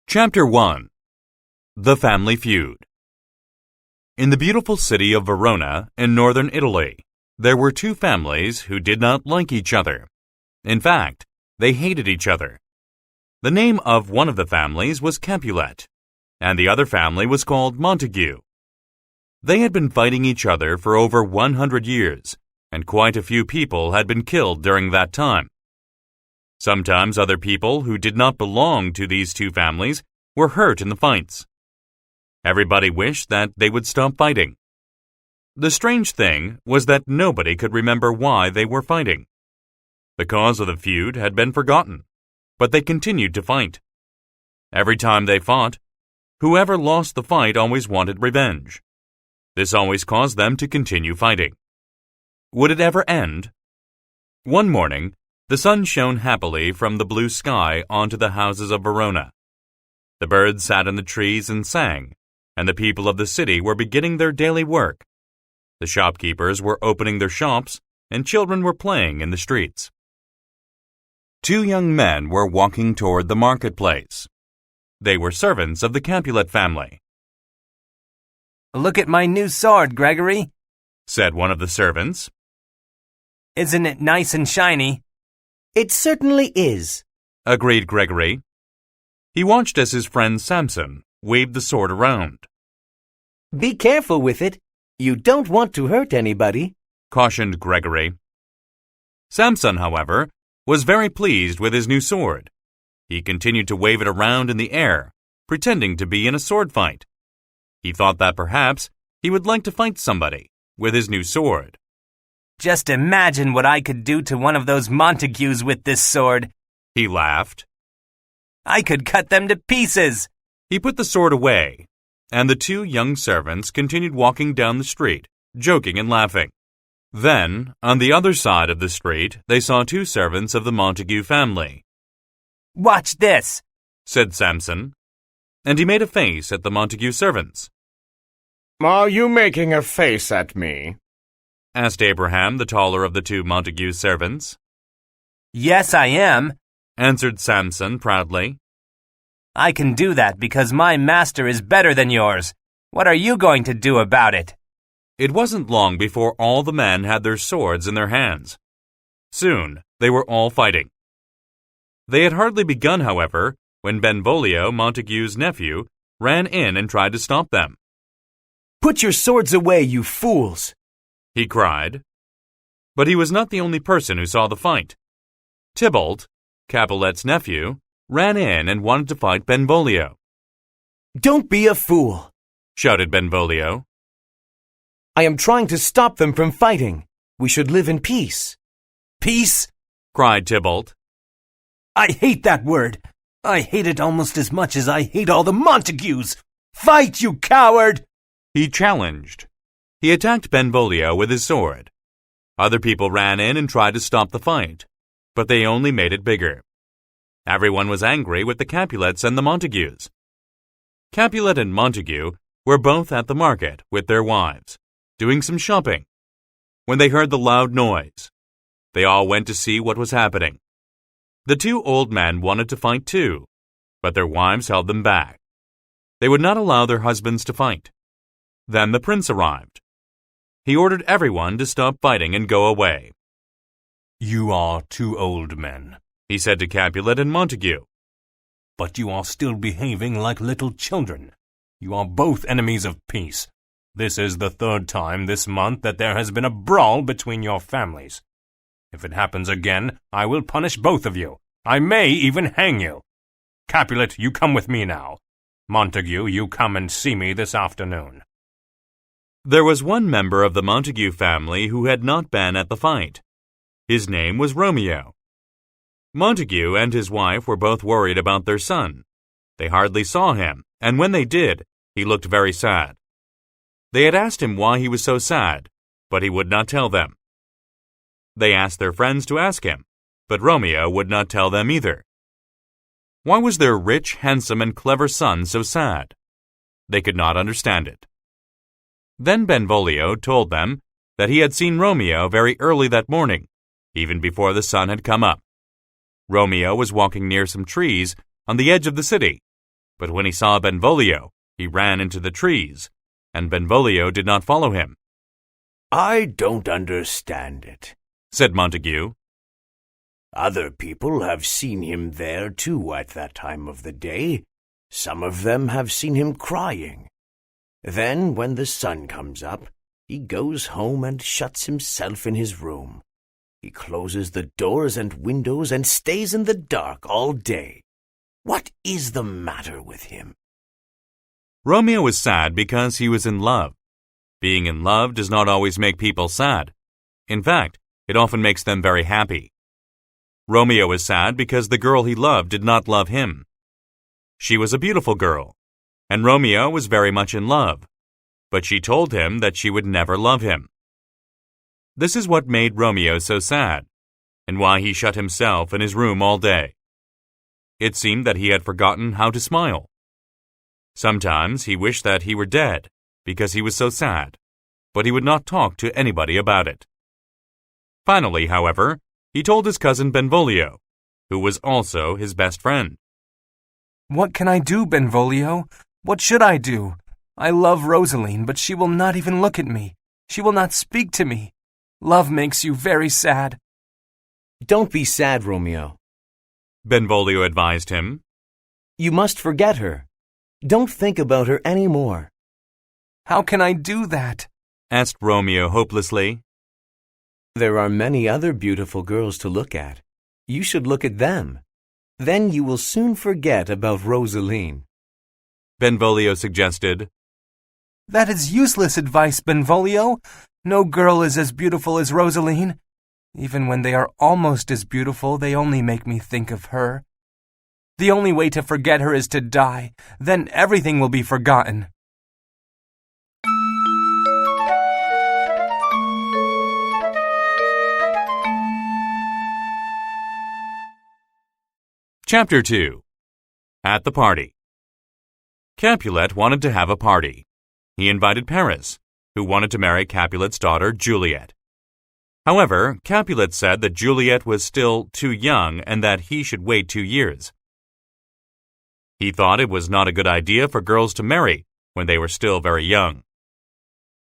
Chapter 1. The Family Feud. In the beautiful city of Verona in northern Italy, there were two families who did not like each other. In fact, they hated each other. The name of one of the families was Capulet, and the other family was called Montague. They had been fighting each other for over 100 years, and quite a few people had been killed during that time. Sometimes other people who did not belong to these two families were hurt in the fights. Everybody wished that they would stop fighting. The strange thing was that nobody could remember why they were fighting. The cause of the feud had been forgotten, but they continued to fight. Every time they fought, whoever lost the fight always wanted revenge. This always caused them to continue fighting. Would it ever end? One morning, the sun shone happily from the blue sky onto the houses of Verona. The birds sat in the trees and sang, and the people of the city were beginning their daily work. The shopkeepers were opening their shops, and children were playing in the streets. Two young men were walking toward the marketplace. They were servants of the Capulet family. "Look at my new sword, Gregory," said one of the servants. "Isn't it nice and shiny?" "It certainly is," agreed Gregory. He watched as his friend Samson waved the sword around. "Be careful with it. You don't want to hurt anybody," cautioned Gregory. Samson, however, was very pleased with his new sword. He continued to wave it around in the air, pretending to be in a sword fight. He thought that perhaps he would like to fight somebody with his new sword. "Just imagine what I could do to one of those Montagues with this sword," he laughed. "I could cut them to pieces." He put the sword away, and the two young servants continued walking down the street, joking and laughing. Then, on the other side of the street, they saw two servants of the Montague family. "Watch this," said Samson, and he made a face at the Montague servants. "Are you making a face at me?" asked Abraham, the taller of the two Montague servants. "Yes, I am," answered Samson proudly. "I can do that because my master is better than yours. What are you going to do about it?" It wasn't long before all the men had their swords in their hands. Soon, they were all fighting. They had hardly begun, however, when Benvolio, Montague's nephew, ran in and tried to stop them. "Put your swords away, you fools!" he cried. But he was not the only person who saw the fight. Tybalt, Capulet's nephew, ran in and wanted to fight Benvolio. "Don't be a fool," shouted Benvolio. "I am trying to stop them from fighting. We should live in peace." "Peace?" cried Tybalt. "I hate that word. I hate it almost as much as I hate all the Montagues. Fight, you coward!" he challenged. He attacked Benvolio with his sword. Other people ran in and tried to stop the fight, but they only made it bigger. Everyone was angry with the Capulets and the Montagues. Capulet and Montague were both at the market with their wives, doing some shopping, when they heard the loud noise. They all went to see what was happening. The two old men wanted to fight too, but their wives held them back. They would not allow their husbands to fight. Then the prince arrived. He ordered everyone to stop fighting and go away. "You are two old men," he said to Capulet and Montague. "but you are still behaving like little children. You are both enemies of peace. This is the third time this month that there has been a brawl between your families. If it happens again, I will punish both of you. I may even hang you. Capulet, you come with me now. Montague, you come and see me this afternoon." There was one member of the Montague family who had not been at the fight. His name was Romeo. Montague and his wife were both worried about their son. They hardly saw him, and when they did, he looked very sad. They had asked him why he was so sad, but he would not tell them. They asked their friends to ask him, but Romeo would not tell them either. Why was their rich, handsome, and clever son so sad? They could not understand it. Then Benvolio told them that he had seen Romeo very early that morning, even before the sun had come up. Romeo was walking near some trees on the edge of the city. But when he saw Benvolio, he ran into the trees, and Benvolio did not follow him. I don't understand it, said Montague. Other people have seen him there too at that time of the day. Some of them have seen him crying. Then, when the sun comes up, he goes home and shuts himself in his room. He closes the doors and windows and stays in the dark all day. What is the matter with him? Romeo was sad because he was in love. Being in love does not always make people sad. In fact, it often makes them very happy. Romeo was sad because the girl he loved did not love him. She was a beautiful girl, and Romeo was very much in love, but she told him that she would never love him. This is what made Romeo so sad, and why he shut himself in his room all day. It seemed that he had forgotten how to smile. Sometimes he wished that he were dead, because he was so sad, but he would not talk to anybody about it. Finally, however, he told his cousin Benvolio, who was also his best friend. What can I do, Benvolio? What should I do? I love Rosaline, but she will not even look at me. She will not speak to me. Love makes you very sad. Don't be sad, Romeo. Benvolio advised him. You must forget her. Don't think about her any more. How can I do that? Asked Romeo hopelessly. There are many other beautiful girls to look at. You should look at them. Then you will soon forget about Rosaline. Benvolio suggested. That is useless advice, Benvolio. No girl is as beautiful as Rosaline. Even when they are almost as beautiful, they only make me think of her. The only way to forget her is to die. Then everything will be forgotten. Chapter 2. At the Party. Capulet wanted to have a party. He invited Paris, who wanted to marry Capulet's daughter, Juliet. However, Capulet said that Juliet was still too young and that he should wait 2 years. He thought it was not a good idea for girls to marry when they were still very young.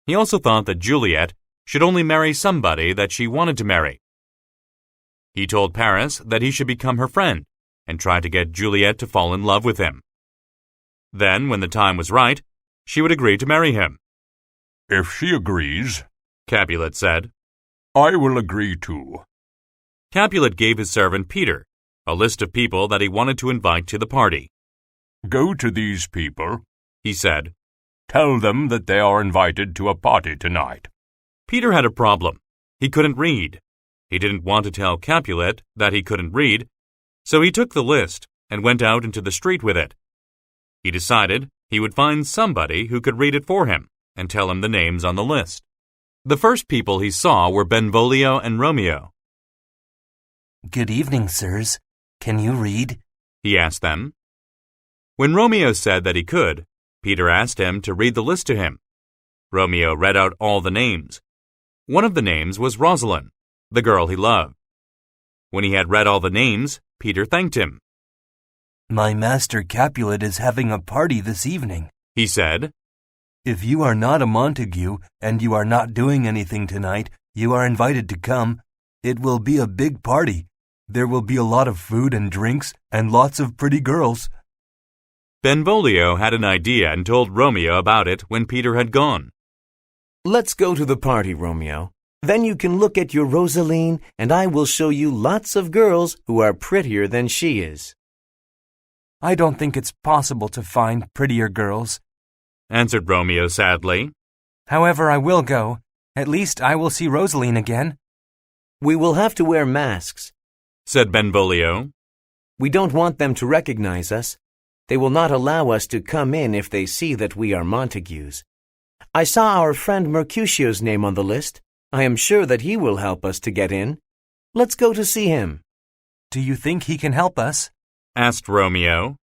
He also thought that Juliet should only marry somebody that she wanted to marry. He told Paris that he should become her friend and try to get Juliet to fall in love with him. Then, when the time was right, she would agree to marry him. If she agrees, Capulet said, I will agree too. Capulet gave his servant Peter a list of people that he wanted to invite to the party. Go to these people, he said. Tell them that they are invited to a party tonight. Peter had a problem. He couldn't read. He didn't want to tell Capulet that he couldn't read, so he took the list and went out into the street with it. He decided he would find somebody who could read it for him and tell him the names on the list. The first people he saw were Benvolio and Romeo. Good evening, sirs. Can you read? He asked them. When Romeo said that he could, Peter asked him to read the list to him. Romeo read out all the names. One of the names was Rosalind, the girl he loved. When he had read all the names, Peter thanked him. My master Capulet is having a party this evening, he said. If you are not a Montague and you are not doing anything tonight, you are invited to come. It will be a big party. There will be a lot of food and drinks and lots of pretty girls. Benvolio had an idea and told Romeo about it when Peter had gone. Let's go to the party, Romeo. Then you can look at your Rosaline, and I will show you lots of girls who are prettier than she is. I don't think it's possible to find prettier girls, answered Romeo sadly. However, I will go. At least I will see Rosaline again. We will have to wear masks, said Benvolio. We don't want them to recognize us. They will not allow us to come in if they see that we are Montagues. I saw our friend Mercutio's name on the list. I am sure that he will help us to get in. Let's go to see him. Do you think he can help us? Asked Romeo.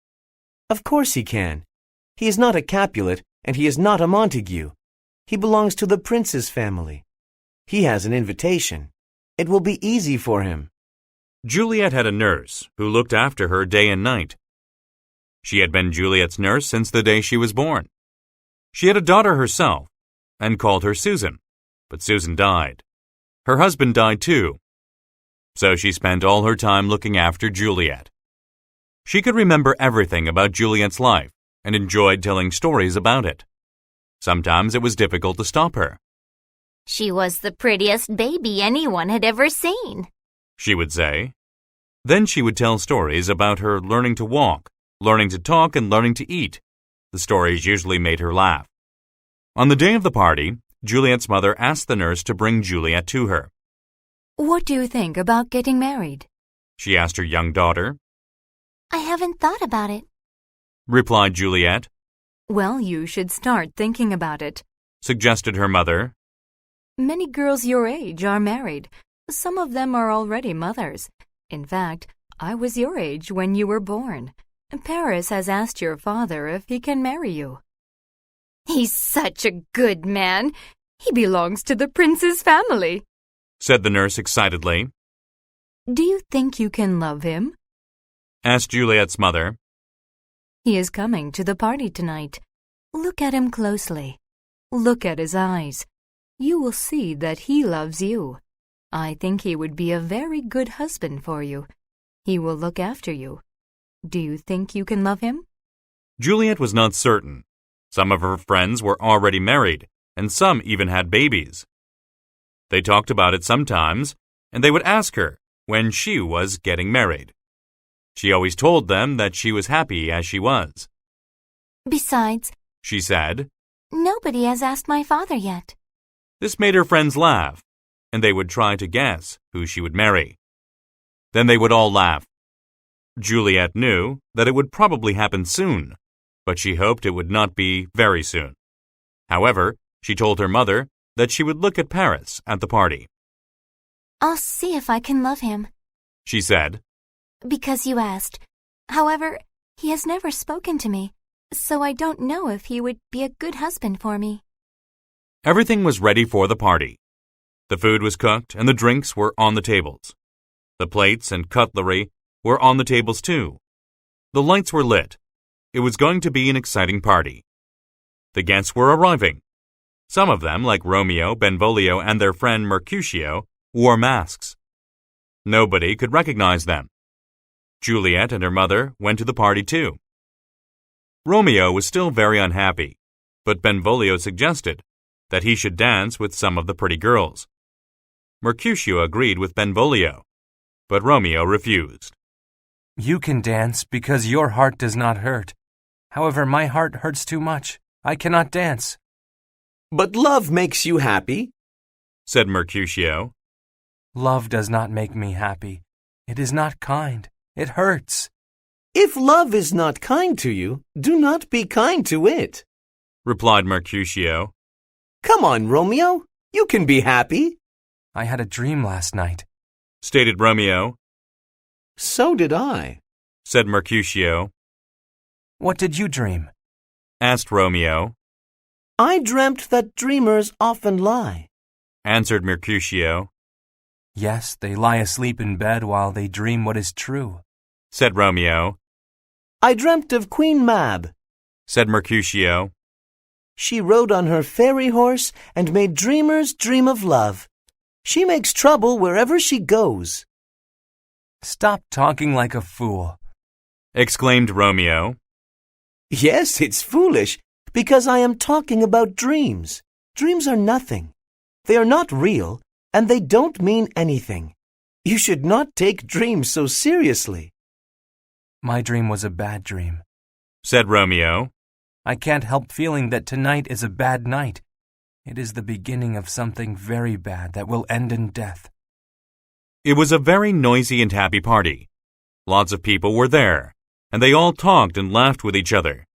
Of course he can. He is not a Capulet, and he is not a Montague. He belongs to the prince's family. He has an invitation. It will be easy for him. Juliet had a nurse who looked after her day and night. She had been Juliet's nurse since the day she was born. She had a daughter herself and called her Susan, but Susan died. Her husband died too. So she spent all her time looking after Juliet. She could remember everything about Juliet's life and enjoyed telling stories about it. Sometimes it was difficult to stop her. She was the prettiest baby anyone had ever seen, she would say. Then she would tell stories about her learning to walk, learning to talk, and learning to eat. The stories usually made her laugh. On the day of the party, Juliet's mother asked the nurse to bring Juliet to her. "What do you think about getting married?" she asked her young daughter. "I haven't thought about it," replied Juliet. "Well, you should start thinking about it," suggested her mother. "Many girls your age are married. Some of them are already mothers. In fact, I was your age when you were born. Paris has asked your father if he can marry you." "He's such a good man. He belongs to the prince's family," said the nurse excitedly. "Do you think you can love him?" asked Juliet's mother. "He is coming to the party tonight. Look at him closely. Look at his eyes. You will see that he loves you. I think he would be a very good husband for you. He will look after you. Do you think you can love him?" Juliet was not certain. Some of her friends were already married, and some even had babies. They talked about it sometimes, and they would ask her when she was getting married. She always told them that she was happy as she was. "Besides," she said, "nobody has asked my father yet." This made her friends laugh, and they would try to guess who she would marry. Then they would all laugh. Juliet knew that it would probably happen soon, but she hoped it would not be very soon. However, she told her mother that she would look at Paris at the party. "I'll see if I can love him," she said, "because you asked. However, he has never spoken to me, so I don't know if he would be a good husband for me." Everything was ready for the party. The food was cooked and the drinks were on the tables. The plates and cutlery were on the tables too. The lights were lit. It was going to be an exciting party. The guests were arriving. Some of them, like Romeo, Benvolio, and their friend Mercutio, wore masks. Nobody could recognize them. Juliet and her mother went to the party too. Romeo was still very unhappy, but Benvolio suggested that he should dance with some of the pretty girls. Mercutio agreed with Benvolio, but Romeo refused. "You can dance because your heart does not hurt. However, my heart hurts too much. I cannot dance." "But love makes you happy," said Mercutio. "Love does not make me happy. It is not kind. It hurts." "If love is not kind to you, do not be kind to it," replied Mercutio. "Come on, Romeo. You can be happy." "I had a dream last night," stated Romeo. "So did I," said Mercutio. "What did you dream?" asked Romeo. "I dreamt that dreamers often lie," answered Mercutio. "Yes, they lie asleep in bed while they dream what is true," said Romeo. "I dreamt of Queen Mab," said Mercutio. "She rode on her fairy horse and made dreamers dream of love. She makes trouble wherever she goes." "Stop talking like a fool," exclaimed Romeo. "Yes, it's foolish, because I am talking about dreams. Dreams are nothing. They are not real, and they don't mean anything. You should not take dreams so seriously." "My dream was a bad dream," said Romeo. "I can't help feeling that tonight is a bad night. It is the beginning of something very bad that will end in death." It was a very noisy and happy party. Lots of people were there, and they all talked and laughed with each other.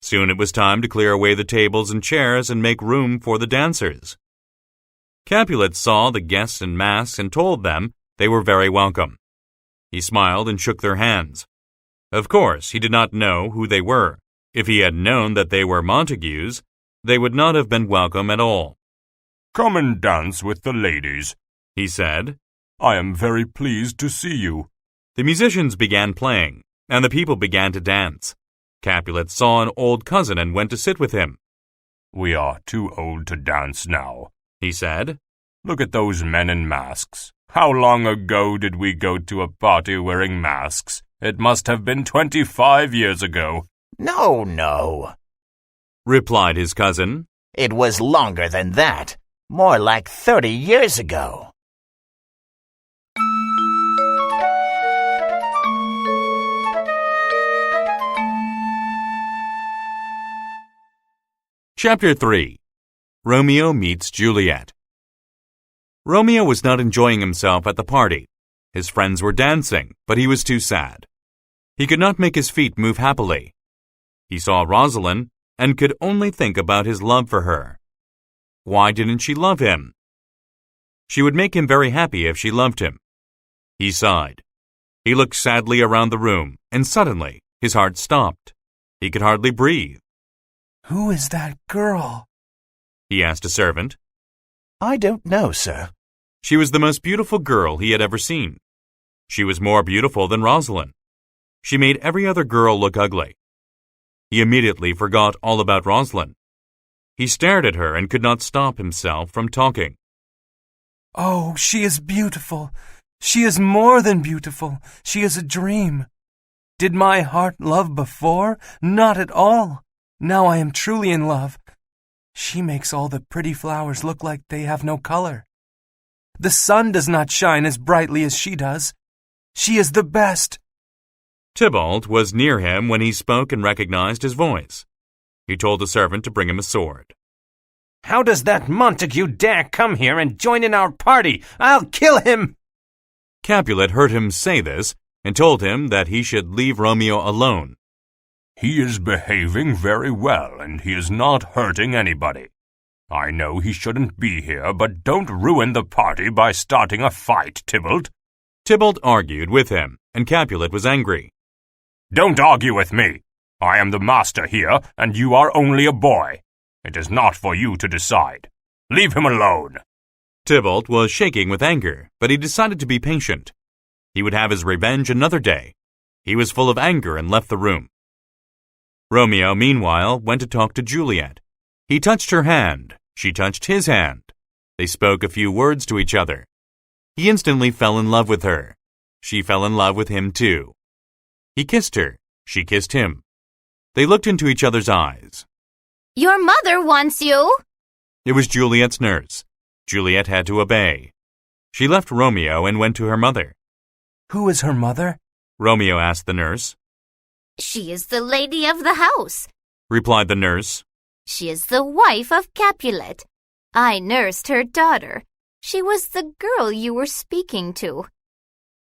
Soon it was time to clear away the tables and chairs and make room for the dancers. Capulet saw the guests in masks and told them they were very welcome. He smiled and shook their hands. Of course, he did not know who they were. If he had known that they were Montagues, they would not have been welcome at all. "Come and dance with the ladies," he said. "I am very pleased to see you." The musicians began playing, and the people began to dance. Capulet saw an old cousin and went to sit with him. "We are too old to dance now," he said. "Look at those men in masks. How long ago did we go to a party wearing masks? It must have been 25 years ago." No, replied his cousin. it was longer than that. More like 30 years ago. Chapter 3. Romeo meets Juliet. Romeo was not enjoying himself at the party. His friends were dancing, but he was too sad. He could not make his feet move happily. He saw Rosalind and could only think about his love for her. Why didn't she love him? She would make him very happy if she loved him. He sighed. He looked sadly around the room, and suddenly his heart stopped. He could hardly breathe. Who is that girl? He asked a servant. I don't know, sir. She was the most beautiful girl he had ever seen. She was more beautiful than Rosalind. She made every other girl look ugly. He immediately forgot all about Rosalind. He stared at her and could not stop himself from talking. Oh, she is beautiful. She is more than beautiful. She is a dream. Did my heart love before? Not at all. Now I am truly in love. She makes all the pretty flowers look like they have no color. The sun does not shine as brightly as she does. She is the best. Tybalt was near him when he spoke and recognized his voice. He told the servant to bring him a sword. "How does that Montague dare come here and join in our party? I'll kill him!" Capulet heard him say this and told him that he should leave Romeo alone. "He is behaving very well, and he is not hurting anybody. I know he shouldn't be here, but don't ruin the party by starting a fight, Tybalt." Tybalt argued with him, and Capulet was angry. "Don't argue with me. I am the master here, and you are only a boy. It is not for you to decide. Leave him alone." Tybalt was shaking with anger, but he decided to be patient. He would have his revenge another day. He was full of anger and left the room. Romeo, meanwhile, went to talk to Juliet. He touched her hand. She touched his hand. They spoke a few words to each other. He instantly fell in love with her. She fell in love with him too. He kissed her. She kissed him. They looked into each other's eyes. Your mother wants you. It was Juliet's nurse. Juliet had to obey. She left Romeo and went to her mother. Who is her mother? Romeo asked the nurse. She is the lady of the house, replied the nurse. She is the wife of Capulet. I nursed her daughter. She was the girl you were speaking to.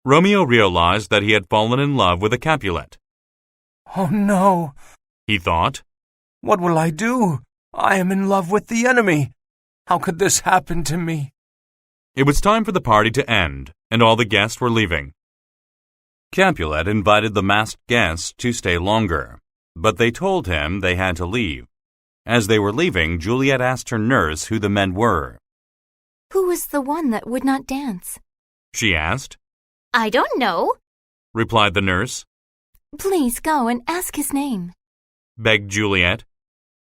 Romeo realized that he had fallen in love with a Capulet. Oh no, he thought. What will I do? I am in love with the enemy. How could this happen to me? It was time for the party to end, and all the guests were leaving. Capulet invited the masked guests to stay longer, but they told him they had to leave. As they were leaving, Juliet asked her nurse who the men were. Who was the one that would not dance? She asked. I don't know, replied the nurse. Please go and ask his name, begged Juliet.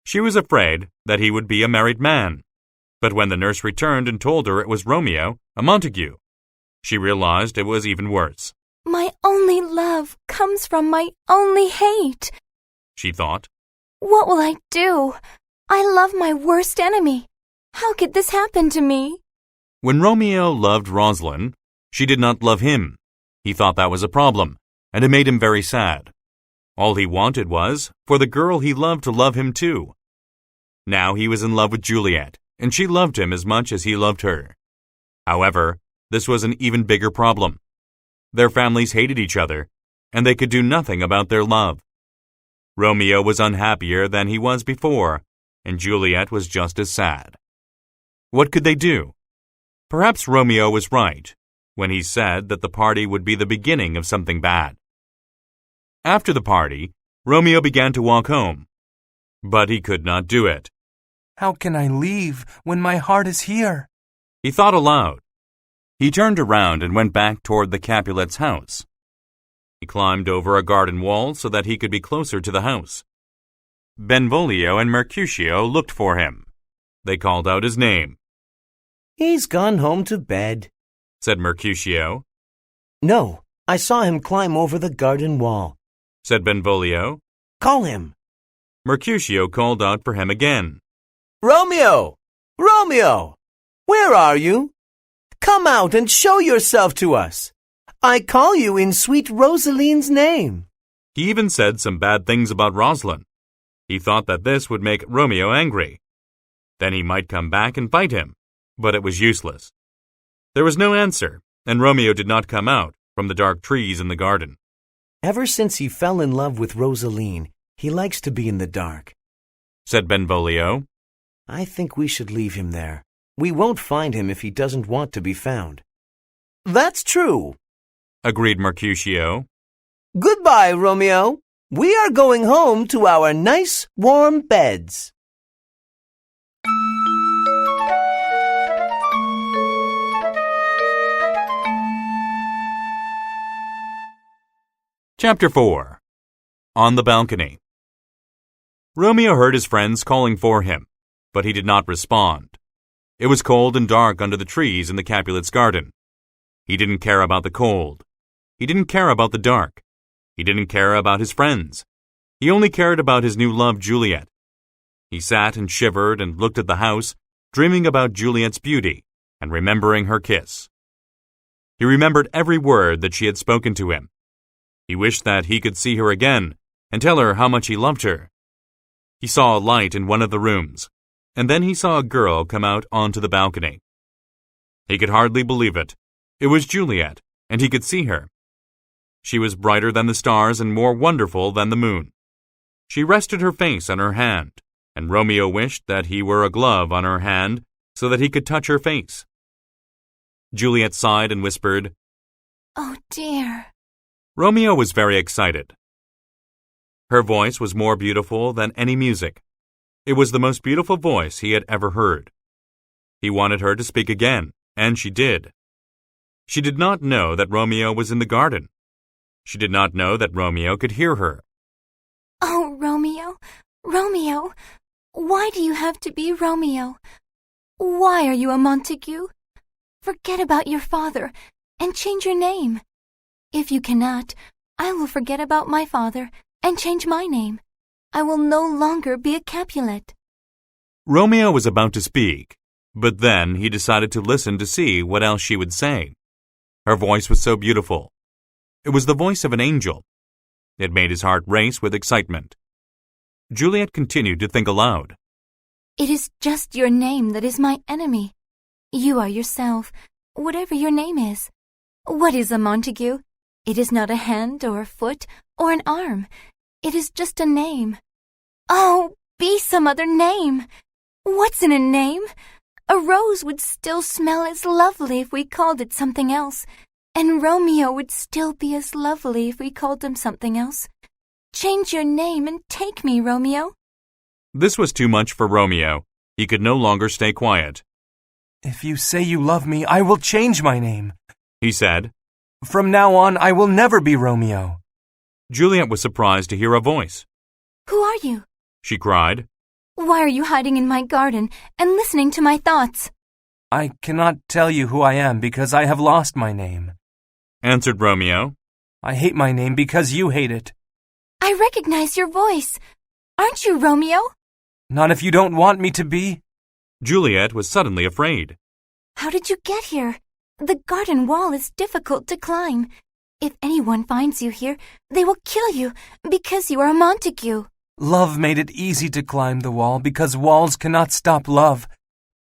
She was afraid that he would be a married man. But when the nurse returned and told her it was Romeo, a Montague, she realized it was even worse. My only love comes from my only hate, she thought. What will I do? I love my worst enemy. How could this happen to me? When Romeo loved Rosalind, she did not love him. He thought that was a problem, and it made him very sad. All he wanted was for the girl he loved to love him too. Now he was in love with Juliet, and she loved him as much as he loved her. However, this was an even bigger problem. Their families hated each other, and they could do nothing about their love. Romeo was unhappier than he was before, and Juliet was just as sad. What could they do? Perhaps Romeo was right when he said that the party would be the beginning of something bad. After the party, Romeo began to walk home, but he could not do it. How can I leave when my heart is here? He thought aloud. He turned around and went back toward the Capulet's house. He climbed over a garden wall so that he could be closer to the house. Benvolio and Mercutio looked for him. They called out his name. He's gone home to bed, said Mercutio. No, I saw him climb over the garden wall, said Benvolio. Call him. Mercutio called out for him again. Romeo! Romeo! Where are you? Come out and show yourself to us. I call you in sweet Rosaline's name. He even said some bad things about Rosalind. He thought that this would make Romeo angry. Then he might come back and fight him, but it was useless. There was no answer, and Romeo did not come out from the dark trees in the garden. Ever since he fell in love with Rosaline, he likes to be in the dark, said Benvolio. I think we should leave him there. We won't find him if he doesn't want to be found. That's true, agreed Mercutio. Goodbye, Romeo. We are going home to our nice, warm beds. Chapter 4. On the Balcony. Romeo heard his friends calling for him, but he did not respond. It was cold and dark under the trees in the Capulets' garden. He didn't care about the cold. He didn't care about the dark. He didn't care about his friends. He only cared about his new love, Juliet. He sat and shivered and looked at the house, dreaming about Juliet's beauty and remembering her kiss. He remembered every word that she had spoken to him. He wished that he could see her again and tell her how much he loved her. He saw a light in one of the rooms, and then he saw a girl come out onto the balcony. He could hardly believe it. It was Juliet, and he could see her. She was brighter than the stars and more wonderful than the moon. She rested her face on her hand, and Romeo wished that he were a glove on her hand so that he could touch her face. Juliet sighed and whispered, Oh, dear. Romeo was very excited. Her voice was more beautiful than any music. It was the most beautiful voice he had ever heard. He wanted her to speak again, and she did. She did not know that Romeo was in the garden. She did not know that Romeo could hear her. Oh, Romeo, Romeo, why do you have to be Romeo? Why are you a Montague? Forget about your father and change your name. If you cannot, I will forget about my father and change my name. I will no longer be a Capulet. Romeo was about to speak, but then he decided to listen to see what else she would say. Her voice was so beautiful. It was the voice of an angel. It made his heart race with excitement. Juliet continued to think aloud. It is just your name that is my enemy. You are yourself, whatever your name is. What is a Montague? It is not a hand or a foot or an arm. It is just a name. Oh, be some other name. What's in a name? A rose would still smell as lovely if we called it something else, and Romeo would still be as lovely if we called him something else. Change your name and take me, Romeo. This was too much for Romeo. He could no longer stay quiet. If you say you love me, I will change my name, he said. From now on, I will never be Romeo. Juliet was surprised to hear a voice. Who are you? She cried. Why are you hiding in my garden and listening to my thoughts? I cannot tell you who I am because I have lost my name, answered Romeo. I hate my name because you hate it. I recognize your voice. Aren't you Romeo? Not if you don't want me to be. Juliet was suddenly afraid. How did you get here? The garden wall is difficult to climb. If anyone finds you here, they will kill you because you are a Montague. Love made it easy to climb the wall because walls cannot stop love,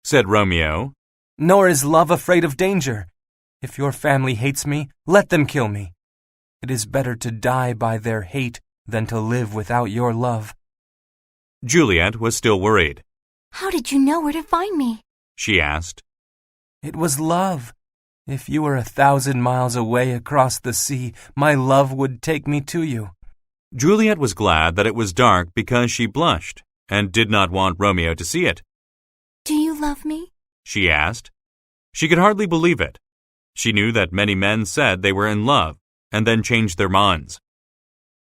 said Romeo. Nor is love afraid of danger. If your family hates me, let them kill me. It is better to die by their hate than to live without your love. Juliet was still worried. How did you know where to find me? She asked. It was love. If you were 1,000 miles away across the sea, my love would take me to you. Juliet was glad that it was dark because she blushed and did not want Romeo to see it. Do you love me? She asked. She could hardly believe it. She knew that many men said they were in love, and then changed their minds.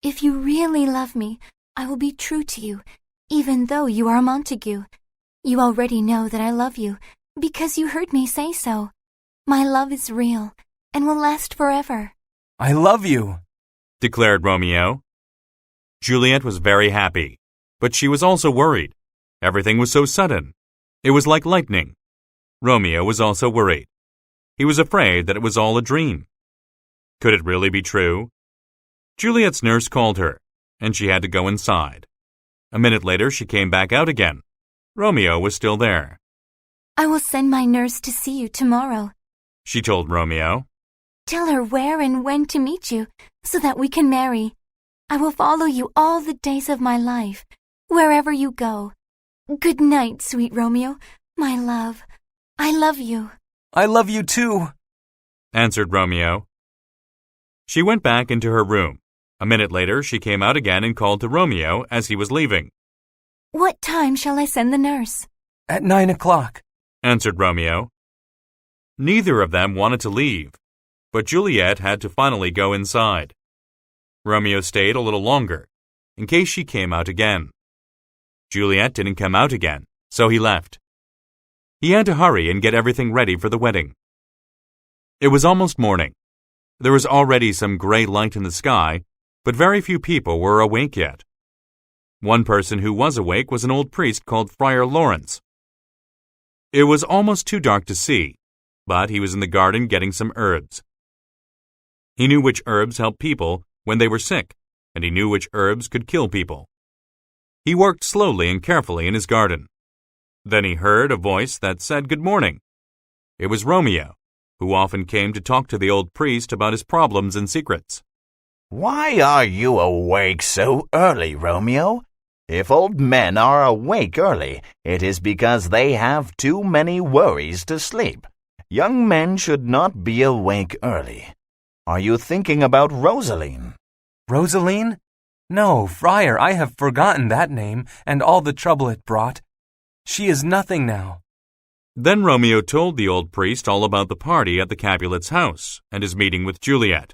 If you really love me, I will be true to you, even though you are a Montague. You already know that I love you, because you heard me say so. My love is real, and will last forever. I love you, declared Romeo. Juliet was very happy, but she was also worried. Everything was so sudden. It was like lightning. Romeo was also worried. He was afraid that it was all a dream. Could it really be true? Juliet's nurse called her, and she had to go inside. A minute later, she came back out again. Romeo was still there. I will send my nurse to see you tomorrow, she told Romeo. Tell her where and when to meet you, so that we can marry. I will follow you all the days of my life, wherever you go. Good night, sweet Romeo, my love. I love you. I love you too, answered Romeo. She went back into her room. A minute later, she came out again and called to Romeo as he was leaving. What time shall I send the nurse? At 9 o'clock, answered Romeo. Neither of them wanted to leave, but Juliet had to finally go inside. Romeo stayed a little longer, in case she came out again. Juliet didn't come out again, so he left. He had to hurry and get everything ready for the wedding. It was almost morning. There was already some gray light in the sky, but very few people were awake yet. One person who was awake was an old priest called Friar Lawrence. It was almost too dark to see, but he was in the garden getting some herbs. He knew which herbs helped people when they were sick, and he knew which herbs could kill people. He worked slowly and carefully in his garden. Then he heard a voice that said good morning. It was Romeo, who often came to talk to the old priest about his problems and secrets. Why are you awake so early, Romeo? If old men are awake early, it is because they have too many worries to sleep. Young men should not be awake early. Are you thinking about Rosaline? Rosaline? No, Friar, I have forgotten that name and all the trouble it brought. She is nothing now. Then Romeo told the old priest all about the party at the Capulet's house and his meeting with Juliet.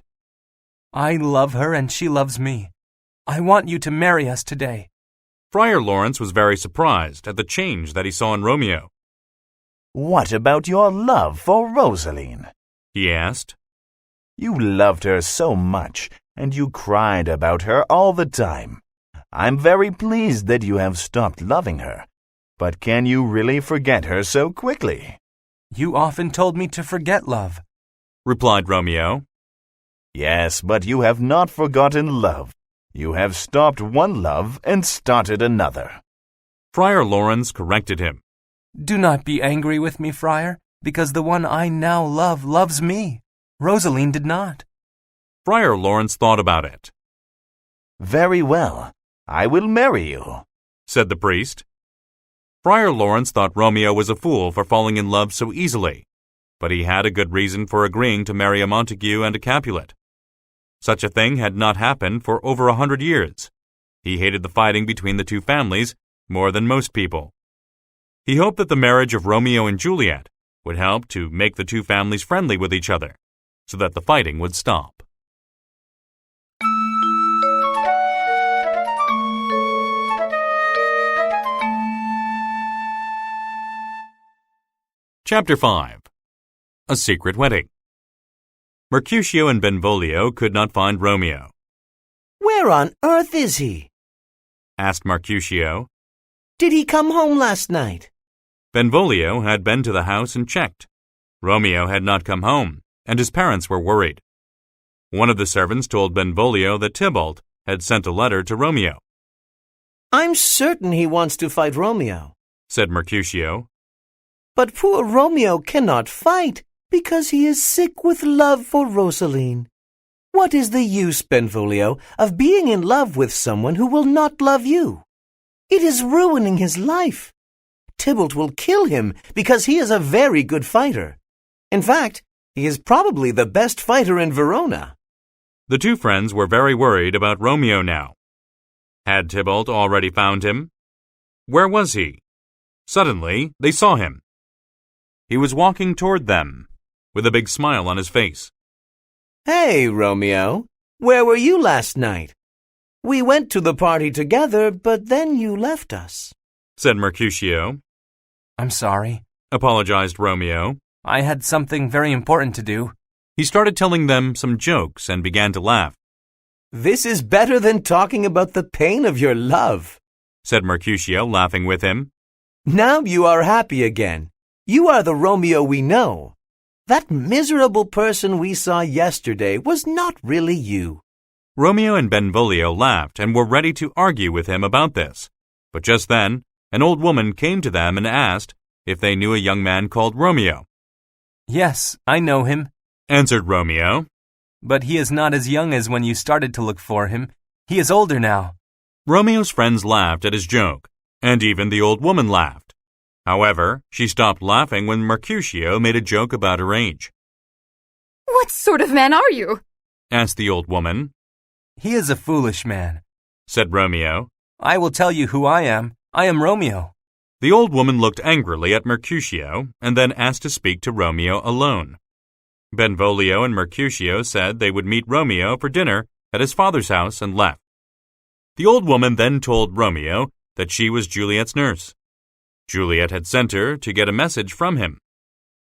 I love her and she loves me. I want you to marry us today. Friar Lawrence was very surprised at the change that he saw in Romeo. What about your love for Rosaline? He asked. You loved her so much, and you cried about her all the time. I'm very pleased that you have stopped loving her. But can you really forget her so quickly? You often told me to forget love, replied Romeo. Yes, but you have not forgotten love. You have stopped one love and started another. Friar Lawrence corrected him. Do not be angry with me, Friar, because the one I now love loves me. Rosaline did not. Friar Lawrence thought about it. Very well. I will marry you, said the priest. Friar Lawrence thought Romeo was a fool for falling in love so easily, but he had a good reason for agreeing to marry a Montague and a Capulet. Such a thing had not happened for over 100 years. He hated the fighting between the two families more than most people. He hoped that the marriage of Romeo and Juliet would help to make the two families friendly with each other, so that the fighting would stop. Chapter 5. A Secret Wedding. Mercutio and Benvolio could not find Romeo. Where on earth is he? Asked Mercutio. Did he come home last night? Benvolio had been to the house and checked. Romeo had not come home, and his parents were worried. One of the servants told Benvolio that Tybalt had sent a letter to Romeo. I'm certain he wants to fight Romeo, said Mercutio. But poor Romeo cannot fight because he is sick with love for Rosaline. What is the use, Benvolio, of being in love with someone who will not love you? It is ruining his life. Tybalt will kill him because he is a very good fighter. In fact, he is probably the best fighter in Verona. The two friends were very worried about Romeo now. Had Tybalt already found him? Where was he? Suddenly, they saw him. He was walking toward them, with a big smile on his face. Hey, Romeo, where were you last night? We went to the party together, but then you left us, said Mercutio. I'm sorry. Apologized Romeo. I had something very important to do. He started telling them some jokes and began to laugh. This is better than talking about the pain of your love, said Mercutio, laughing with him. Now you are happy again. You are the Romeo we know. That miserable person we saw yesterday was not really you. Romeo and Benvolio laughed and were ready to argue with him about this. But just then, an old woman came to them and asked if they knew a young man called Romeo. Yes, I know him, answered Romeo. But he is not as young as when you started to look for him. He is older now. Romeo's friends laughed at his joke, and even the old woman laughed. However, she stopped laughing when Mercutio made a joke about her age. What sort of man are you? asked the old woman. He is a foolish man, said Romeo. I will tell you who I am. I am Romeo. The old woman looked angrily at Mercutio and then asked to speak to Romeo alone. Benvolio and Mercutio said they would meet Romeo for dinner at his father's house and left. The old woman then told Romeo that she was Juliet's nurse. Juliet had sent her to get a message from him.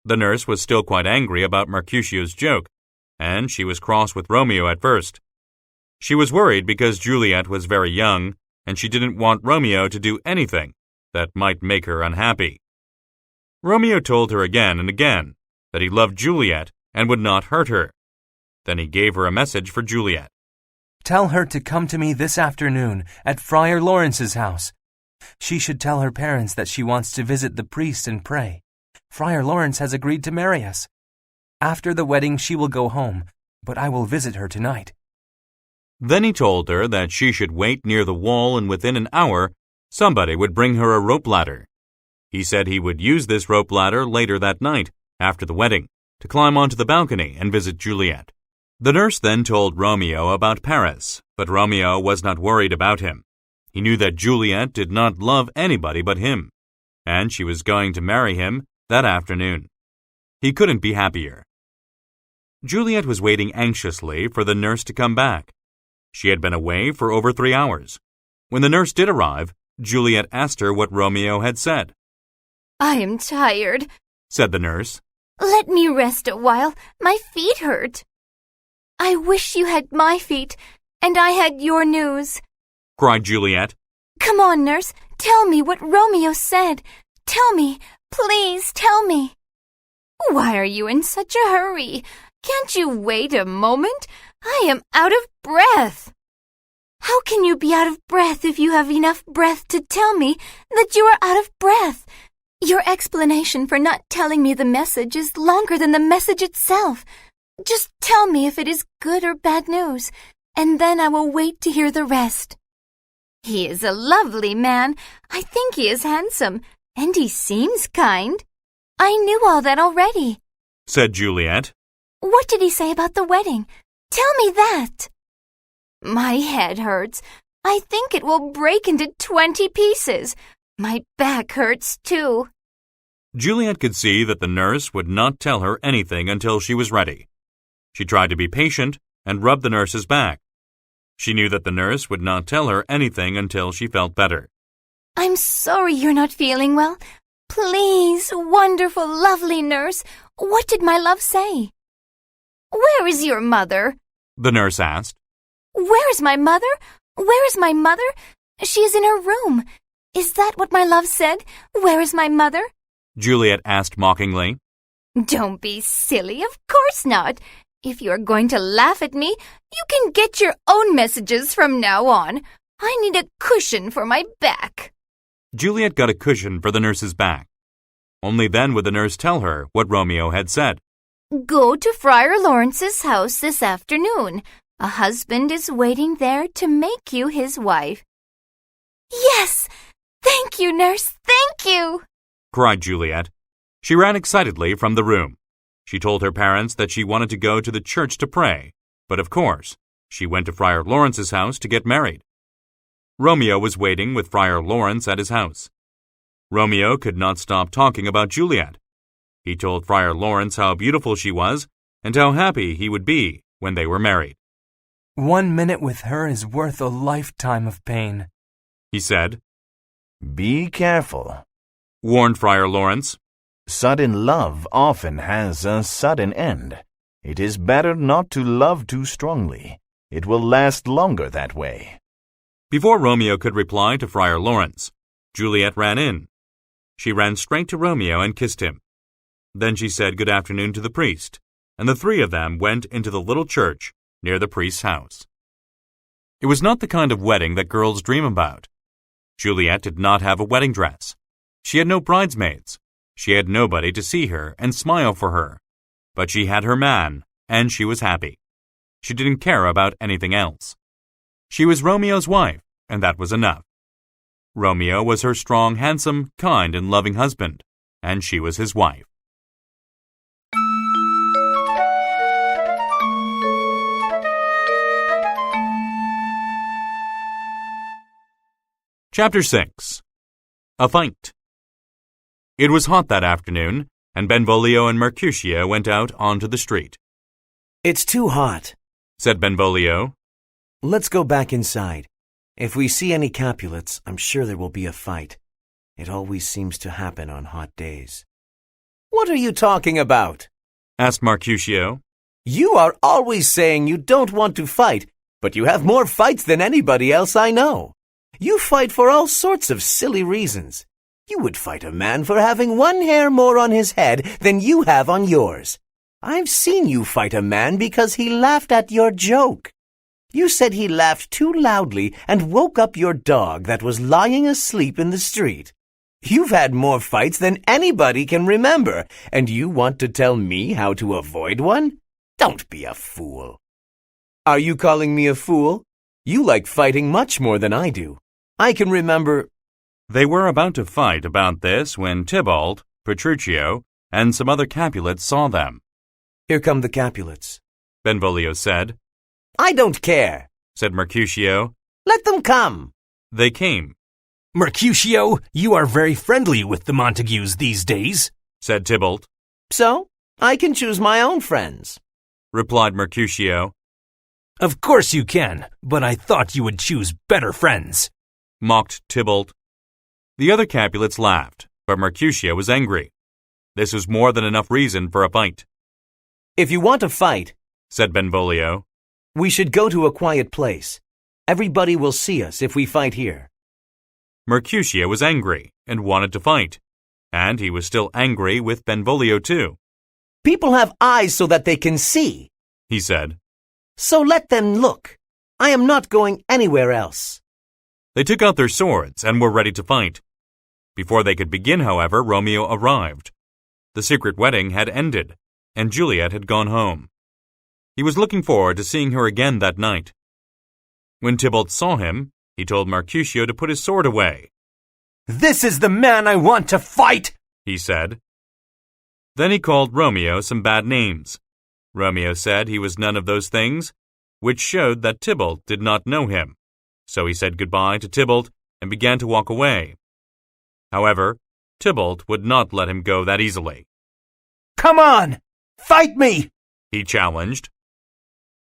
The nurse was still quite angry about Mercutio's joke, and she was cross with Romeo at first. She was worried because Juliet was very young, and she didn't want Romeo to do anything that might make her unhappy. Romeo told her again and again that he loved Juliet and would not hurt her. Then he gave her a message for Juliet. Tell her to come to me this afternoon at Friar Lawrence's house. She should tell her parents that she wants to visit the priest and pray. Friar Lawrence has agreed to marry us. After the wedding, she will go home, but I will visit her tonight. Then he told her that she should wait near the wall and within an hour, somebody would bring her a rope ladder. He said he would use this rope ladder later that night, after the wedding, to climb onto the balcony and visit Juliet. The nurse then told Romeo about Paris, but Romeo was not worried about him. He knew that Juliet did not love anybody but him, and she was going to marry him that afternoon. He couldn't be happier. Juliet was waiting anxiously for the nurse to come back. She had been away for over 3 hours. When the nurse did arrive, Juliet asked her what Romeo had said. I am tired, said the nurse. Let me rest a while. My feet hurt. I wish you had my feet, and I had your news, cried Juliet. Come on, nurse. Tell me what Romeo said. Tell me. Please tell me. Why are you in such a hurry? Can't you wait a moment? I am out of breath. How can you be out of breath if you have enough breath to tell me that you are out of breath? Your explanation for not telling me the message is longer than the message itself. Just tell me if it is good or bad news, and then I will wait to hear the rest. He is a lovely man. I think he is handsome, and he seems kind. I knew all that already, said Juliet. What did he say about the wedding? Tell me that. My head hurts. I think it will break into 20 pieces. My back hurts too. Juliet could see that the nurse would not tell her anything until she was ready. She tried to be patient and rubbed the nurse's back. She knew that the nurse would not tell her anything until she felt better. I'm sorry you're not feeling well. Please, wonderful, lovely nurse, what did my love say? Where is your mother? The nurse asked. Where is my mother? Where is my mother? She is in her room. Is that what my love said? Where is my mother? Juliet asked mockingly. Don't be silly, of course not. If you are going to laugh at me, you can get your own messages from now on. I need a cushion for my back. Juliet got a cushion for the nurse's back. Only then would the nurse tell her what Romeo had said. Go to Friar Lawrence's house this afternoon. A husband is waiting there to make you his wife. Yes! Thank you, nurse, thank you! cried Juliet. She ran excitedly from the room. She told her parents that she wanted to go to the church to pray, but of course, she went to Friar Lawrence's house to get married. Romeo was waiting with Friar Lawrence at his house. Romeo could not stop talking about Juliet. He told Friar Lawrence how beautiful she was and how happy he would be when they were married. 1 minute with her is worth a lifetime of pain, he said. Be careful. Warned Friar Lawrence. Sudden love often has a sudden end. It is better not to love too strongly. It will last longer that way. Before Romeo could reply to Friar Lawrence, Juliet ran in. She ran straight to Romeo and kissed him. Then she said good afternoon to the priest, and the three of them went into the little church near the priest's house. It was not the kind of wedding that girls dream about. Juliet did not have a wedding dress. She had no bridesmaids. She had nobody to see her and smile for her. But she had her man, and she was happy. She didn't care about anything else. She was Romeo's wife, and that was enough. Romeo was her strong, handsome, kind, and loving husband, and she was his wife. Chapter 6. A Fight. It was hot that afternoon, and Benvolio and Mercutio went out onto the street. It's too hot, said Benvolio. Let's go back inside. If we see any Capulets, I'm sure there will be a fight. It always seems to happen on hot days. What are you talking about? Asked Mercutio. You are always saying you don't want to fight, but you have more fights than anybody else I know. You fight for all sorts of silly reasons. You would fight a man for having 1 hair more on his head than you have on yours. I've seen you fight a man because he laughed at your joke. You said he laughed too loudly and woke up your dog that was lying asleep in the street. You've had more fights than anybody can remember, and you want to tell me how to avoid one? Don't be a fool. Are you calling me a fool? You like fighting much more than I do. I can remember... They were about to fight about this when Tybalt, Petruchio, and some other Capulets saw them. Here come the Capulets, Benvolio said. I don't care, said Mercutio. Let them come. They came. Mercutio, you are very friendly with the Montagues these days, said Tybalt. So, I can choose my own friends, replied Mercutio. Of course you can, but I thought you would choose better friends, mocked Tybalt. The other Capulets laughed, but Mercutio was angry. This was more than enough reason for a fight. If you want to fight, said Benvolio, we should go to a quiet place. Everybody will see us if we fight here. Mercutio was angry and wanted to fight, and he was still angry with Benvolio too. People have eyes so that they can see, he said. So let them look. I am not going anywhere else. They took out their swords and were ready to fight. Before they could begin, however, Romeo arrived. The secret wedding had ended, and Juliet had gone home. He was looking forward to seeing her again that night. When Tybalt saw him, he told Mercutio to put his sword away. This is the man I want to fight, he said. Then he called Romeo some bad names. Romeo said he was none of those things, which showed that Tybalt did not know him. So he said goodbye to Tybalt and began to walk away. However, Tybalt would not let him go that easily. Come on, fight me, he challenged.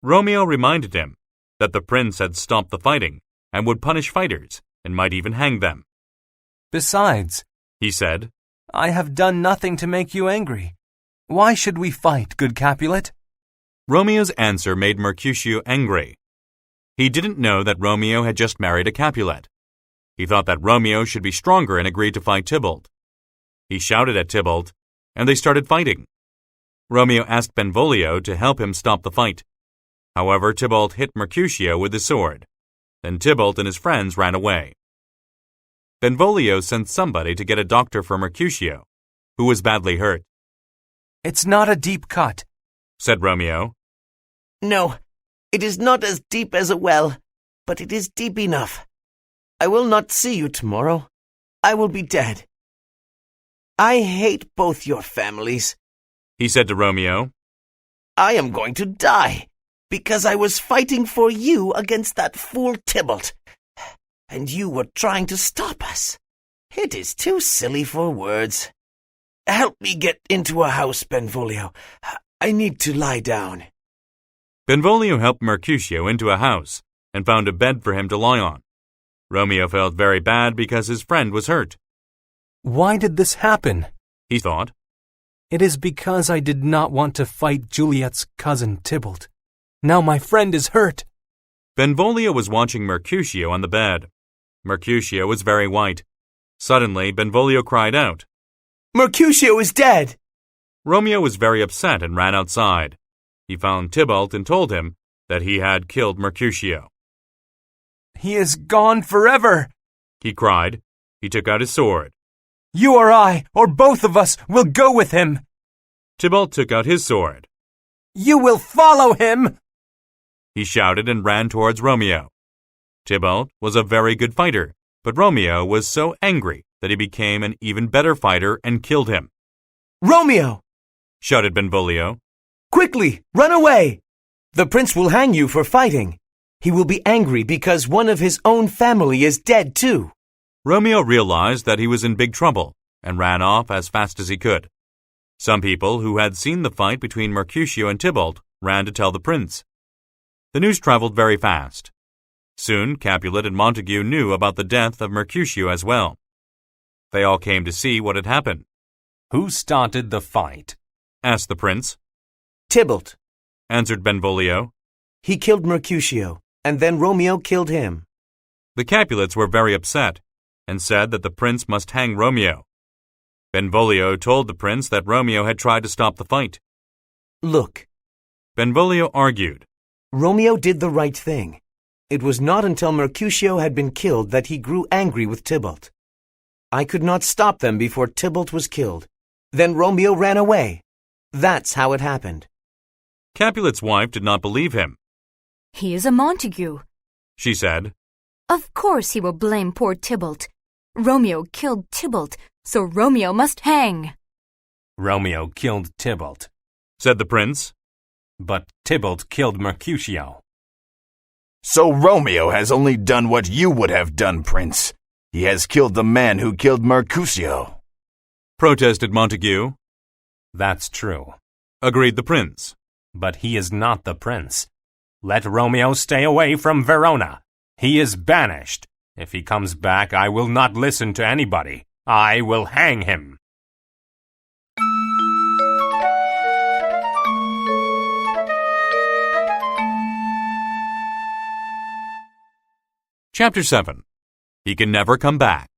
Romeo reminded him that the prince had stopped the fighting and would punish fighters and might even hang them. Besides, he said, I have done nothing to make you angry. Why should we fight, good Capulet? Romeo's answer made Mercutio angry. He didn't know that Romeo had just married a Capulet. He thought that Romeo should be stronger and agreed to fight Tybalt. He shouted at Tybalt, and they started fighting. Romeo asked Benvolio to help him stop the fight. However, Tybalt hit Mercutio with his sword. Then Tybalt and his friends ran away. Benvolio sent somebody to get a doctor for Mercutio, who was badly hurt. It's not a deep cut, said Romeo. No, it is not as deep as a well, but it is deep enough. I will not see you tomorrow. I will be dead. I hate both your families, he said to Romeo. I am going to die because I was fighting for you against that fool Tybalt, and you were trying to stop us. It is too silly for words. Help me get into a house, Benvolio. I need to lie down. Benvolio helped Mercutio into a house and found a bed for him to lie on. Romeo felt very bad because his friend was hurt. Why did this happen? He thought. It is because I did not want to fight Juliet's cousin Tybalt. Now my friend is hurt. Benvolio was watching Mercutio on the bed. Mercutio was very white. Suddenly, Benvolio cried out, Mercutio is dead! Romeo was very upset and ran outside. He found Tybalt and told him that he had killed Mercutio. He is gone forever, he cried. He took out his sword. You or I, or both of us, will go with him. Tybalt took out his sword. You will follow him! He shouted and ran towards Romeo. Tybalt was a very good fighter, but Romeo was so angry that he became an even better fighter and killed him. Romeo! Shouted Benvolio. Quickly, run away! The prince will hang you for fighting. He will be angry because one of his own family is dead too. Romeo realized that he was in big trouble and ran off as fast as he could. Some people who had seen the fight between Mercutio and Tybalt ran to tell the prince. The news traveled very fast. Soon Capulet and Montague knew about the death of Mercutio as well. They all came to see what had happened. Who started the fight? Asked the prince. Tybalt, answered Benvolio. He killed Mercutio, and then Romeo killed him. The Capulets were very upset and said that the prince must hang Romeo. Benvolio told the prince that Romeo had tried to stop the fight. Look, Benvolio argued. Romeo did the right thing. It was not until Mercutio had been killed that he grew angry with Tybalt. I could not stop them before Tybalt was killed. Then Romeo ran away. That's how it happened. Capulet's wife did not believe him. He is a Montague, she said. Of course he will blame poor Tybalt. Romeo killed Tybalt, so Romeo must hang. Romeo killed Tybalt, said the prince. but Tybalt killed Mercutio. So Romeo has only done what you would have done, Prince. He has killed the man who killed Mercutio, protested Montague. That's true, agreed the prince. but he is not the prince. Let Romeo stay away from Verona. He is banished. If he comes back, I will not listen to anybody. I will hang him. Chapter 7. He Can Never Come Back.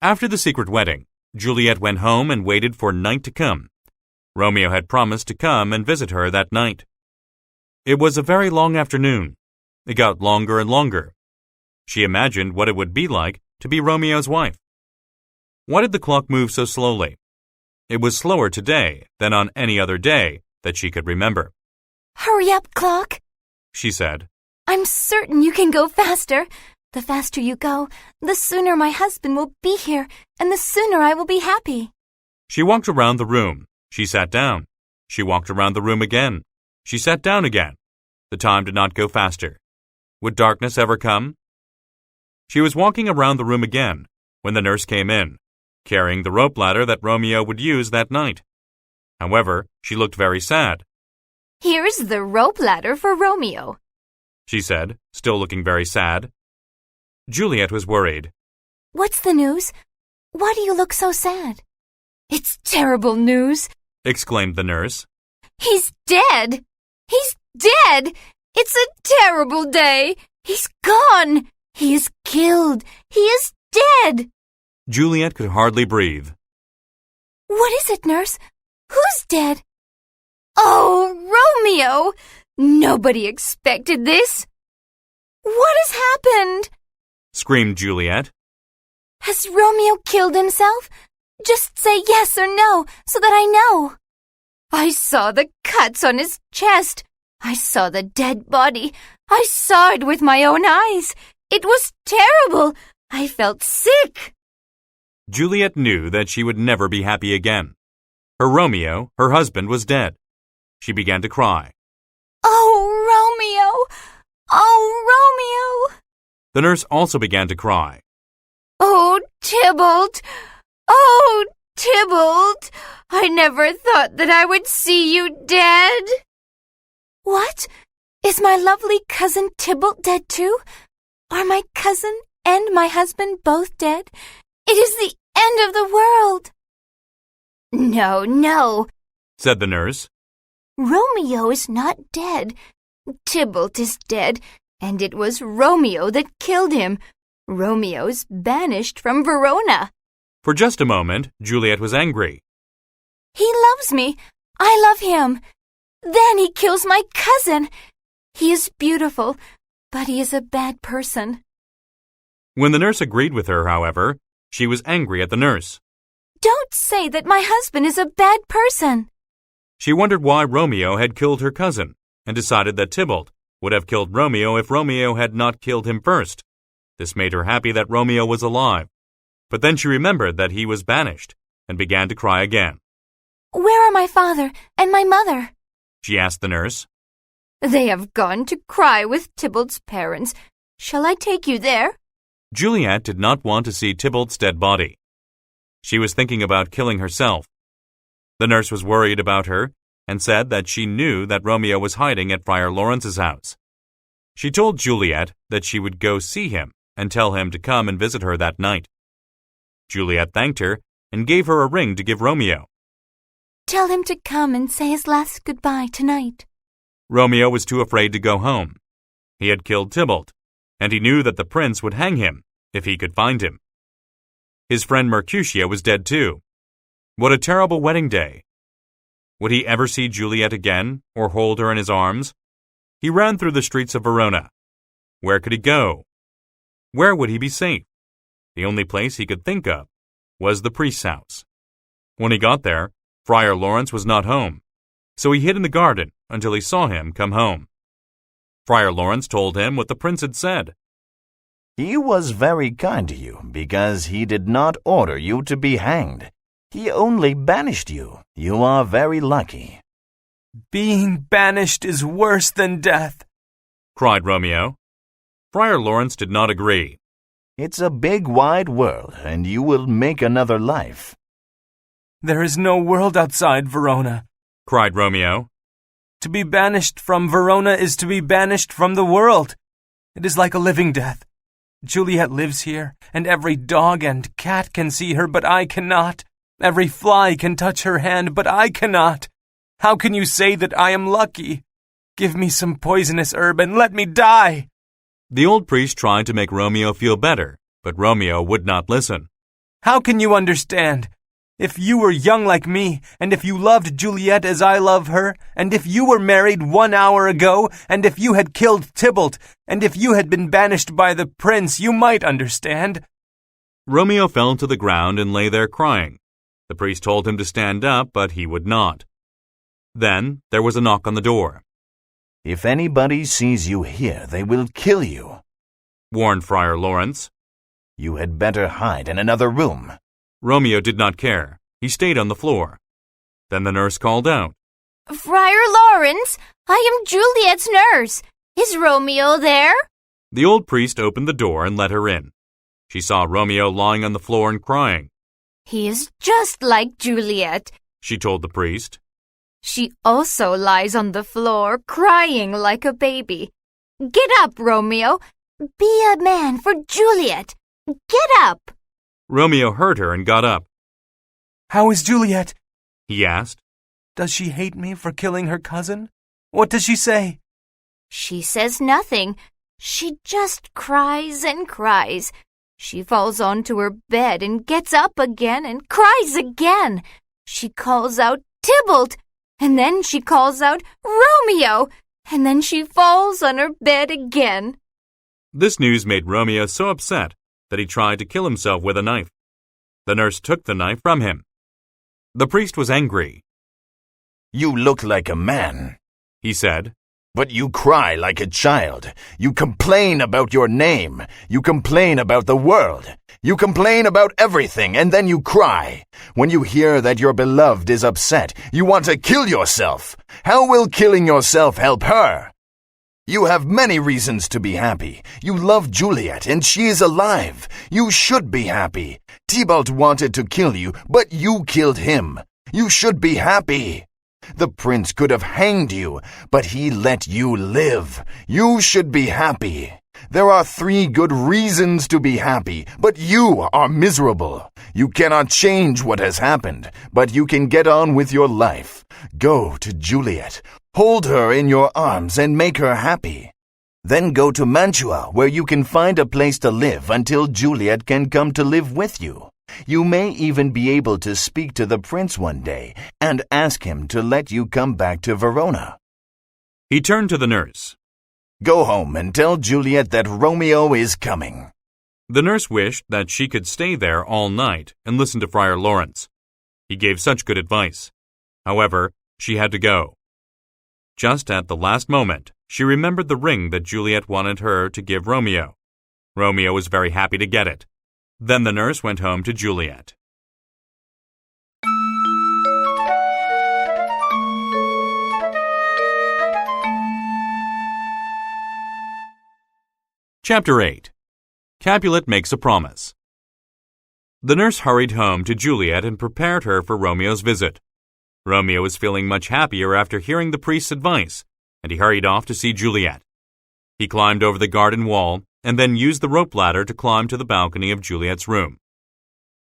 After the secret wedding, Juliet went home and waited for night to come. Romeo had promised to come and visit her that night. It was a very long afternoon. It got longer and longer. She imagined what it would be like to be Romeo's wife. Why did the clock move so slowly? It was slower today than on any other day that she could remember. Hurry up, clock, she said. I'm certain you can go faster. The faster you go, the sooner my husband will be here, and the sooner I will be happy. She walked around the room. She sat down. She walked around the room again. She sat down again. The time did not go faster. Would darkness ever come? She was walking around the room again when the nurse came in, carrying the rope ladder that Romeo would use that night. However, she looked very sad. Here's the rope ladder for Romeo, she said, still looking very sad. Juliet was worried. What's the news? Why do you look so sad? It's terrible news, exclaimed the nurse. He's dead! He's dead! It's a terrible day! He's gone! He is killed! He is dead! Juliet could hardly breathe. What is it, nurse? Who's dead? Oh, Romeo! Nobody expected this! What has happened? Screamed Juliet. Has Romeo killed himself? Just say yes or no, so that I know. I saw the cuts on his chest. I saw the dead body. I saw it with my own eyes. It was terrible. I felt sick. Juliet knew that she would never be happy again. Her Romeo, her husband, was dead. She began to cry. Oh, Romeo! Oh, Romeo! The nurse also began to cry. Oh, Tybalt! Oh, Tybalt! I never thought that I would see you dead. What? Is my lovely cousin Tybalt dead too? Are my cousin and my husband both dead? It is the end of the world. No, no, said the nurse. Romeo is not dead. Tybalt is dead, and it was Romeo that killed him. Romeo's banished from Verona. For just a moment, Juliet was angry. He loves me. I love him. Then he kills my cousin. He is beautiful, but he is a bad person. When the nurse agreed with her, however, she was angry at the nurse. Don't say that my husband is a bad person. She wondered why Romeo had killed her cousin, and decided that Tybalt would have killed Romeo if Romeo had not killed him first. This made her happy that Romeo was alive. But then she remembered that he was banished, and began to cry again. Where are my father and my mother? She asked the nurse. They have gone to cry with Tybalt's parents. Shall I take you there? Juliet did not want to see Tybalt's dead body. She was thinking about killing herself. The nurse was worried about her and said that she knew that Romeo was hiding at Friar Lawrence's house. She told Juliet that she would go see him and tell him to come and visit her that night. Juliet thanked her and gave her a ring to give Romeo. Tell him to come and say his last goodbye tonight. Romeo was too afraid to go home. He had killed Tybalt, and he knew that the prince would hang him if he could find him. His friend Mercutio was dead too. What a terrible wedding day. Would he ever see Juliet again or hold her in his arms? He ran through the streets of Verona. Where could he go? Where would he be safe? The only place he could think of was the priest's house. When he got there, Friar Lawrence was not home, so he hid in the garden until he saw him come home. Friar Lawrence told him what the prince had said. He was very kind to you because he did not order you to be hanged. He only banished you. You are very lucky. Being banished is worse than death, cried Romeo. Friar Lawrence did not agree. It's a big wide world, and you will make another life. There is no world outside Verona, cried Romeo. To be banished from Verona is to be banished from the world. It is like a living death. Juliet lives here, and every dog and cat can see her, but I cannot. Every fly can touch her hand, but I cannot. How can you say that I am lucky? Give me some poisonous herb and let me die. The old priest tried to make Romeo feel better, but Romeo would not listen. How can you understand? If you were young like me, and if you loved Juliet as I love her, and if you were married 1 hour ago, and if you had killed Tybalt, and if you had been banished by the prince, you might understand. Romeo fell to the ground and lay there crying. The priest told him to stand up, but he would not. Then there was a knock on the door. If anybody sees you here, they will kill you, warned Friar Lawrence. You had better hide in another room. Romeo did not care. He stayed on the floor. Then the nurse called out, Friar Lawrence, I am Juliet's nurse. Is Romeo there? The old priest opened the door and let her in. She saw Romeo lying on the floor and crying. He is just like Juliet, she told the priest. She also lies on the floor, crying like a baby. Get up, Romeo. Be a man for Juliet. Get up. Romeo heard her and got up. How is Juliet? He asked. Does she hate me for killing her cousin? What does she say? She says nothing. She just cries and cries. She falls onto her bed and gets up again and cries again. She calls out Tybalt, and then she calls out Romeo, and then she falls on her bed again. This news made Romeo so upset that he tried to kill himself with a knife. The nurse took the knife from him. The priest was angry. You look like a man, he said. But you cry like a child. You complain about your name. You complain about the world. You complain about everything, and then you cry. When you hear that your beloved is upset, you want to kill yourself. How will killing yourself help her? You have many reasons to be happy. You love Juliet, and she is alive. You should be happy. Tybalt wanted to kill you, but you killed him. You should be happy. The prince could have hanged you, but he let you live. You should be happy. There are 3 good reasons to be happy, but you are miserable. You cannot change what has happened, but you can get on with your life. Go to Juliet. Hold her in your arms and make her happy. Then go to Mantua, where you can find a place to live until Juliet can come to live with you. You may even be able to speak to the prince one day and ask him to let you come back to Verona. He turned to the nurse. Go home and tell Juliet that Romeo is coming. The nurse wished that she could stay there all night and listen to Friar Lawrence. He gave such good advice. However, she had to go. Just at the last moment, she remembered the ring that Juliet wanted her to give Romeo. Romeo was very happy to get it. Then the nurse went home to Juliet. Chapter 8. Capulet Makes a Promise. The nurse hurried home to Juliet and prepared her for Romeo's visit. Romeo was feeling much happier after hearing the priest's advice, and he hurried off to see Juliet. He climbed over the garden wall and then used the rope ladder to climb to the balcony of Juliet's room.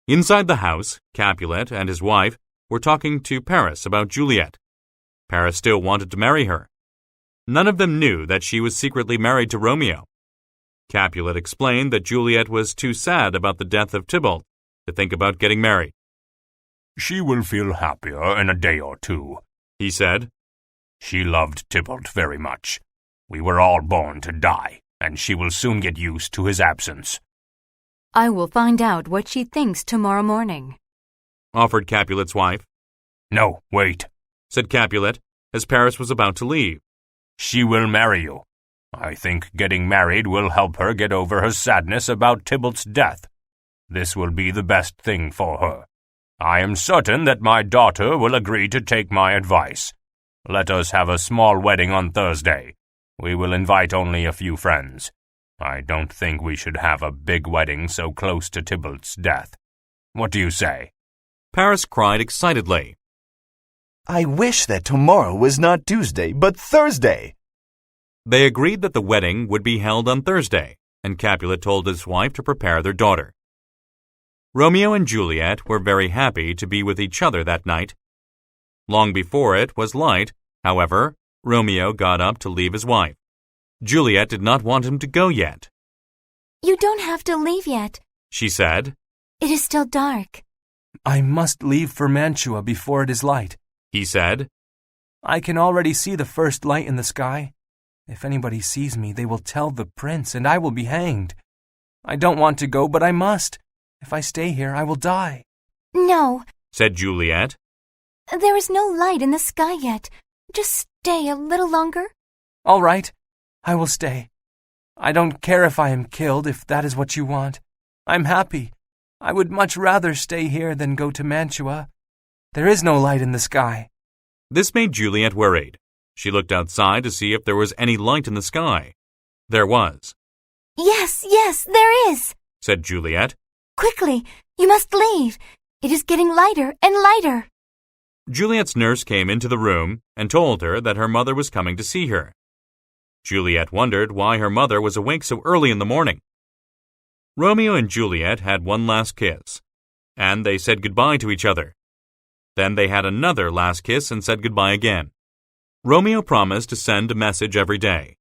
Inside the house, Capulet and his wife were talking to Paris about Juliet. Paris still wanted to marry her. None of them knew that she was secretly married to Romeo. Capulet explained that Juliet was too sad about the death of Tybalt to think about getting married. She will feel happier in a day or 2, he said. She loved Tybalt very much. We were all born to die, and she will soon get used to his absence. I will find out what she thinks tomorrow morning, offered Capulet's wife. No, wait, said Capulet, as Paris was about to leave. She will marry you. I think getting married will help her get over her sadness about Tybalt's death. This will be the best thing for her. I am certain that my daughter will agree to take my advice. Let us have a small wedding on Thursday. We will invite only a few friends. I don't think we should have a big wedding so close to Tybalt's death. What do you say? Paris cried excitedly. I wish that tomorrow was not Tuesday, but Thursday. They agreed that the wedding would be held on Thursday, and Capulet told his wife to prepare their daughter. Romeo and Juliet were very happy to be with each other that night. Long before it was light, however, Romeo got up to leave his wife. Juliet did not want him to go yet. You don't have to leave yet, she said. It is still dark. I must leave for Mantua before it is light, he said. I can already see the first light in the sky. If anybody sees me, they will tell the prince, and I will be hanged. I don't want to go, but I must. If I stay here, I will die. No, said Juliet. There is no light in the sky yet. Just stay a little longer. All right, I will stay. I don't care if I am killed, if that is what you want. I'm happy. I would much rather stay here than go to Mantua. There is no light in the sky. This made Juliet worried. She looked outside to see if there was any light in the sky. There was. Yes, there is, said Juliet. Quickly, you must leave. It is getting lighter and lighter. Juliet's nurse came into the room and told her that her mother was coming to see her. Juliet wondered why her mother was awake so early in the morning. Romeo and Juliet had one last kiss, and they said goodbye to each other. Then they had another last kiss and said goodbye again. Romeo promised to send a message every day.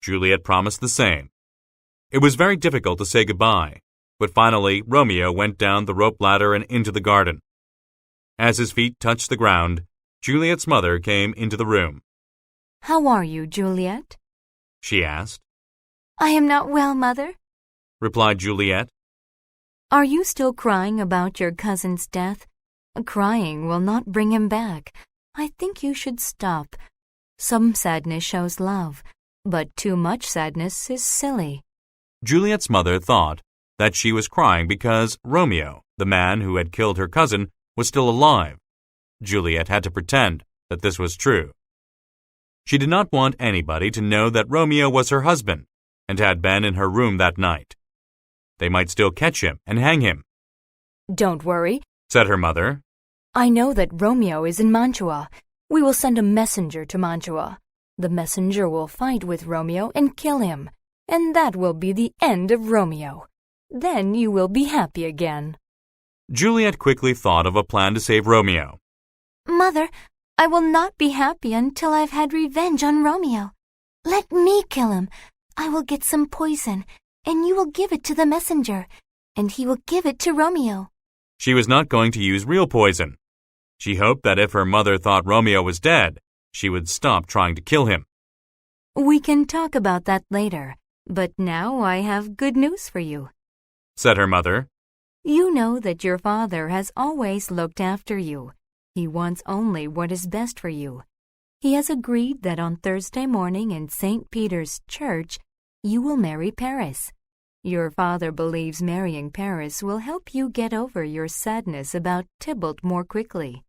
Juliet promised the same. It was very difficult to say goodbye, but finally Romeo went down the rope ladder and into the garden. As his feet touched the ground, Juliet's mother came into the room. How are you, Juliet? She asked. I am not well, Mother, replied Juliet. Are you still crying about your cousin's death? Crying will not bring him back. I think you should stop. Some sadness shows love, but too much sadness is silly. Juliet's mother thought that she was crying because Romeo, the man who had killed her cousin, was still alive. Juliet had to pretend that this was true. She did not want anybody to know that Romeo was her husband and had been in her room that night. They might still catch him and hang him. Don't worry, said her mother. I know that Romeo is in Mantua. We will send a messenger to Mantua. The messenger will fight with Romeo and kill him, and that will be the end of Romeo. Then you will be happy again." Juliet quickly thought of a plan to save Romeo. Mother, I will not be happy until I've had revenge on Romeo. Let me kill him. I will get some poison, and you will give it to the messenger, and he will give it to Romeo. She was not going to use real poison. She hoped that if her mother thought Romeo was dead, she would stop trying to kill him. "We can talk about that later, but now I have good news for you," said her mother. "You know that your father has always looked after you. He wants only what is best for you. He has agreed that on Thursday morning in St. Peter's Church, you will marry Paris. Your father believes marrying Paris will help you get over your sadness about Tybalt more quickly.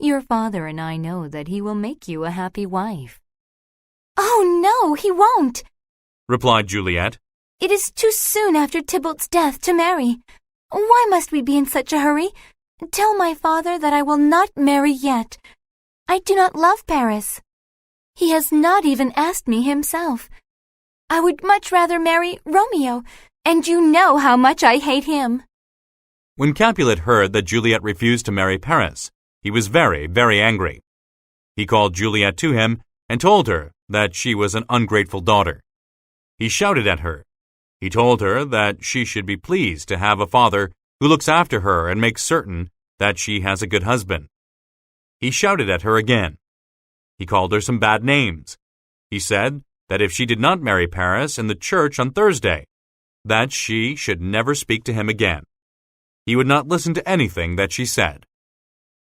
Your father and I know that he will make you a happy wife." "Oh, no, he won't," replied Juliet. "It is too soon after Tybalt's death to marry. Why must we be in such a hurry? Tell my father that I will not marry yet. I do not love Paris. He has not even asked me himself. I would much rather marry Romeo, and you know how much I hate him." When Capulet heard that Juliet refused to marry Paris, he was very, very angry. He called Juliet to him and told her that she was an ungrateful daughter. He shouted at her. He told her that she should be pleased to have a father who looks after her and makes certain that she has a good husband. He shouted at her again. He called her some bad names. He said that if she did not marry Paris in the church on Thursday, that she should never speak to him again. He would not listen to anything that she said.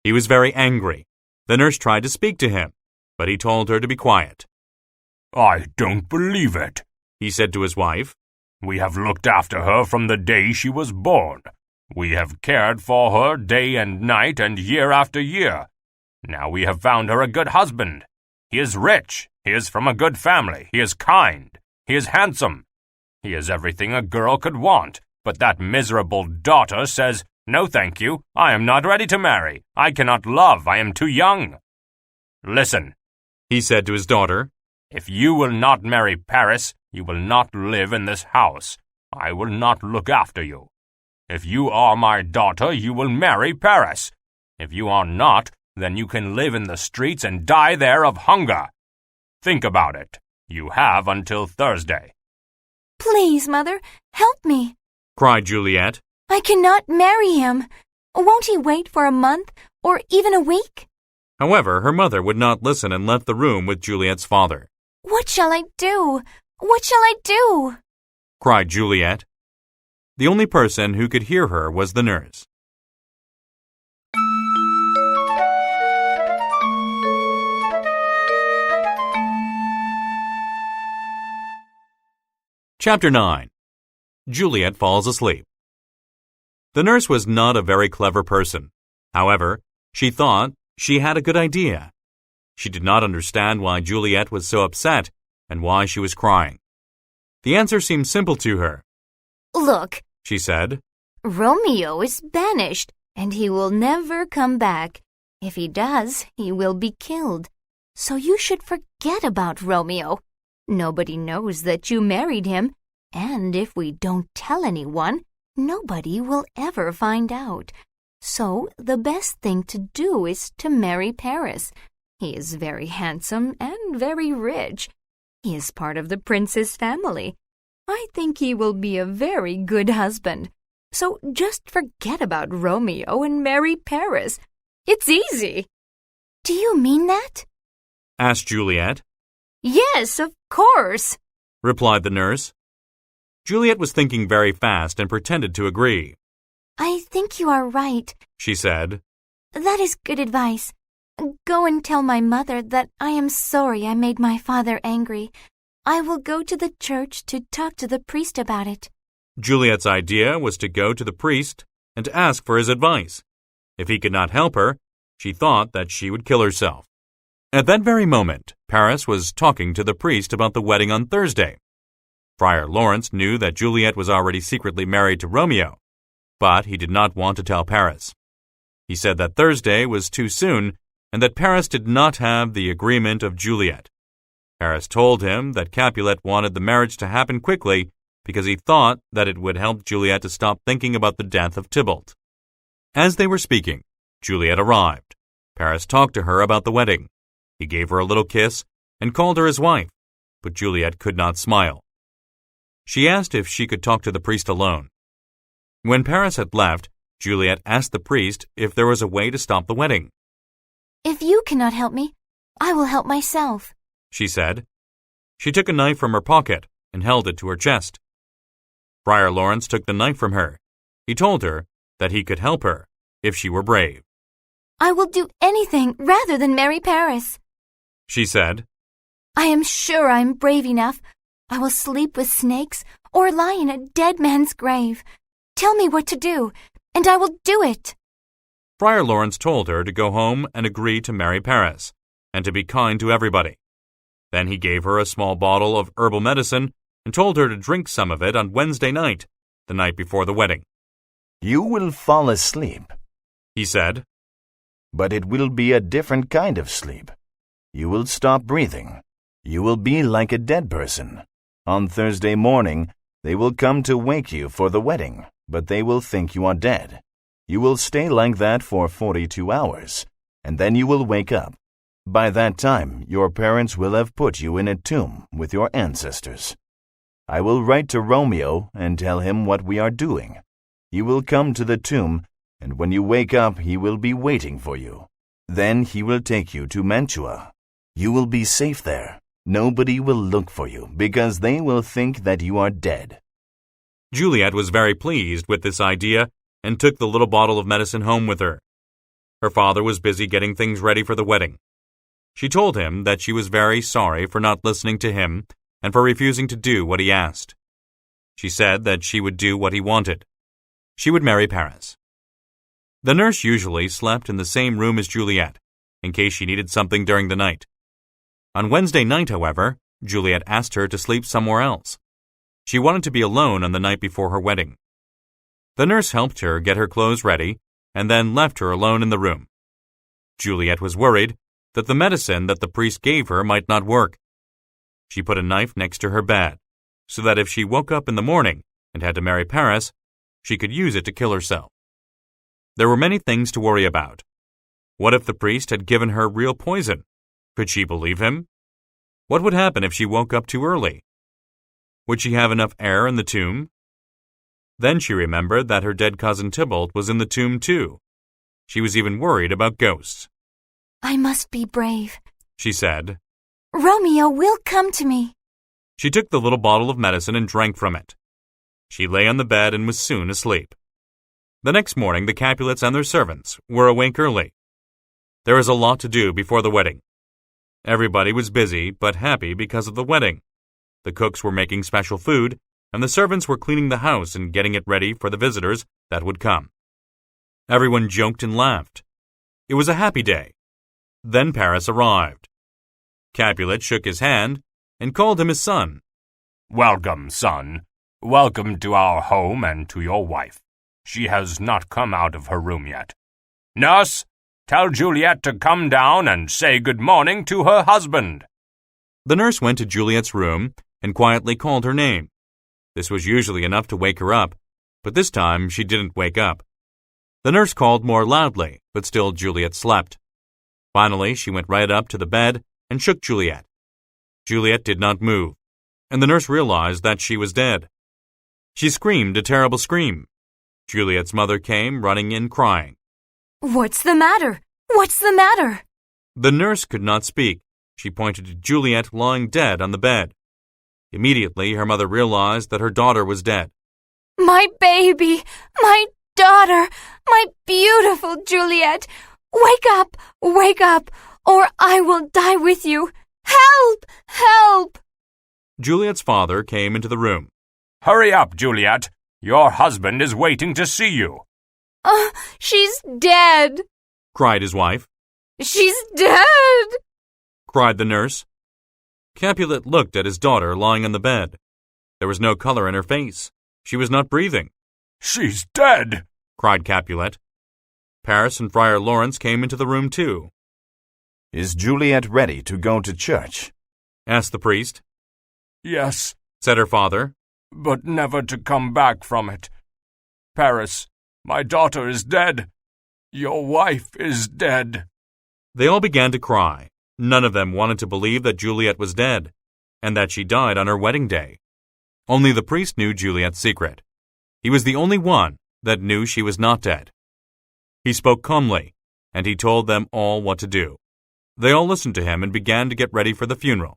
He was very angry. The nurse tried to speak to him, but he told her to be quiet. "I don't believe it," he said to his wife. "We have looked after her from the day she was born. We have cared for her day and night and year after year. Now we have found her a good husband. He is rich. He is from a good family. He is kind. He is handsome. He is everything a girl could want. But that miserable daughter says, 'No, thank you. I am not ready to marry. I cannot love. I am too young.' Listen," he said to his daughter. "If you will not marry Paris, you will not live in this house. I will not look after you. If you are my daughter, you will marry Paris. If you are not, then you can live in the streets and die there of hunger. Think about it. You have until Thursday." "Please, Mother, help me," cried Juliet. "I cannot marry him. Won't he wait for a month or even a week?" However, her mother would not listen and left the room with Juliet's father. "What shall I do? What shall I do?" cried Juliet. The only person who could hear her was the nurse. Chapter 9. Juliet falls asleep. The nurse was not a very clever person. However, she thought she had a good idea. She did not understand why Juliet was so upset and why she was crying. The answer seemed simple to her. "Look," she said. "Romeo is banished, and he will never come back. If he does, he will be killed. So you should forget about Romeo. Nobody knows that you married him, and if we don't tell anyone, nobody will ever find out. So the best thing to do is to marry Paris. He is very handsome and very rich. He is part of the prince's family. I think he will be a very good husband. So just forget about Romeo and marry Paris. It's easy." "Do you mean that?" asked Juliet. "Yes, of course," replied the nurse. Juliet was thinking very fast and pretended to agree. "I think you are right," she said. "That is good advice. Go and tell my mother that I am sorry I made my father angry. I will go to the church to talk to the priest about it." Juliet's idea was to go to the priest and to ask for his advice. If he could not help her, she thought that she would kill herself. At that very moment, Paris was talking to the priest about the wedding on Thursday. Friar Lawrence knew that Juliet was already secretly married to Romeo, but he did not want to tell Paris. He said that Thursday was too soon and that Paris did not have the agreement of Juliet. Paris told him that Capulet wanted the marriage to happen quickly because he thought that it would help Juliet to stop thinking about the death of Tybalt. As they were speaking, Juliet arrived. Paris talked to her about the wedding. He gave her a little kiss and called her his wife, but Juliet could not smile. She asked if she could talk to the priest alone. When Paris had left, Juliet asked the priest if there was a way to stop the wedding. "If you cannot help me, I will help myself," she said. She took a knife from her pocket and held it to her chest. Friar Lawrence took the knife from her. He told her that he could help her if she were brave. "I will do anything rather than marry Paris," she said. "I am sure I am brave enough. I will sleep with snakes or lie in a dead man's grave. Tell me what to do, and I will do it." Friar Lawrence told her to go home and agree to marry Paris, and to be kind to everybody. Then he gave her a small bottle of herbal medicine and told her to drink some of it on Wednesday night, the night before the wedding. You will fall asleep, he said. But it will be a different kind of sleep. You will stop breathing. You will be like a dead person. On Thursday morning, they will come to wake you for the wedding, but they will think you are dead. You will stay like that for 42 hours, and then you will wake up. By that time, your parents will have put you in a tomb with your ancestors. I will write to Romeo and tell him what we are doing. He will come to the tomb, and when you wake up, he will be waiting for you. Then he will take you to Mantua. You will be safe there. Nobody will look for you because they will think that you are dead." Juliet was very pleased with this idea and took the little bottle of medicine home with her. Her father was busy getting things ready for the wedding. She told him that she was very sorry for not listening to him and for refusing to do what he asked. She said that she would do what he wanted. She would marry Paris. The nurse usually slept in the same room as Juliet, in case she needed something during the night. On Wednesday night, however, Juliet asked her to sleep somewhere else. She wanted to be alone on the night before her wedding. The nurse helped her get her clothes ready and then left her alone in the room. Juliet was worried that the medicine that the priest gave her might not work. She put a knife next to her bed, so that if she woke up in the morning and had to marry Paris, she could use it to kill herself. There were many things to worry about. What if the priest had given her real poison? Could she believe him? What would happen if she woke up too early? Would she have enough air in the tomb? Then she remembered that her dead cousin Tybalt was in the tomb too. She was even worried about ghosts. "I must be brave," she said. "Romeo will come to me." She took the little bottle of medicine and drank from it. She lay on the bed and was soon asleep. The next morning, the Capulets and their servants were awake early. There was a lot to do before the wedding. Everybody was busy but happy because of the wedding. The cooks were making special food, and the servants were cleaning the house and getting it ready for the visitors that would come. Everyone joked and laughed. It was a happy day. Then Paris arrived. Capulet shook his hand and called him his son. "Welcome, son. Welcome to our home and to your wife. She has not come out of her room yet. Nurse, tell Juliet to come down and say good morning to her husband." The nurse went to Juliet's room and quietly called her name. This was usually enough to wake her up, but this time she didn't wake up. The nurse called more loudly, but still Juliet slept. Finally, she went right up to the bed and shook Juliet. Juliet did not move, and the nurse realized that she was dead. She screamed a terrible scream. Juliet's mother came running in crying. "What's the matter? What's the matter?" The nurse could not speak. She pointed to Juliet lying dead on the bed. Immediately, her mother realized that her daughter was dead. "My baby! My daughter! My beautiful Juliet! Wake up, or I will die with you! Help! Help!" Juliet's father came into the room. "Hurry up, Juliet. Your husband is waiting to see you." She's dead!" cried his wife. "She's dead!" cried the nurse. Capulet looked at his daughter lying on the bed. There was no color in her face. She was not breathing. "She's dead!" cried Capulet. Paris and Friar Lawrence came into the room too. Is Juliet ready to go to church? asked the priest. Yes, Said her father. but never to come back from it. Paris, my daughter is dead. Your wife is dead. They all began to cry. None of them wanted to believe that Juliet was dead, and that she died on her wedding day. Only the priest knew Juliet's secret. He was the only one that knew she was not dead. He spoke calmly, and he told them all what to do. They all listened to him and began to get ready for the funeral.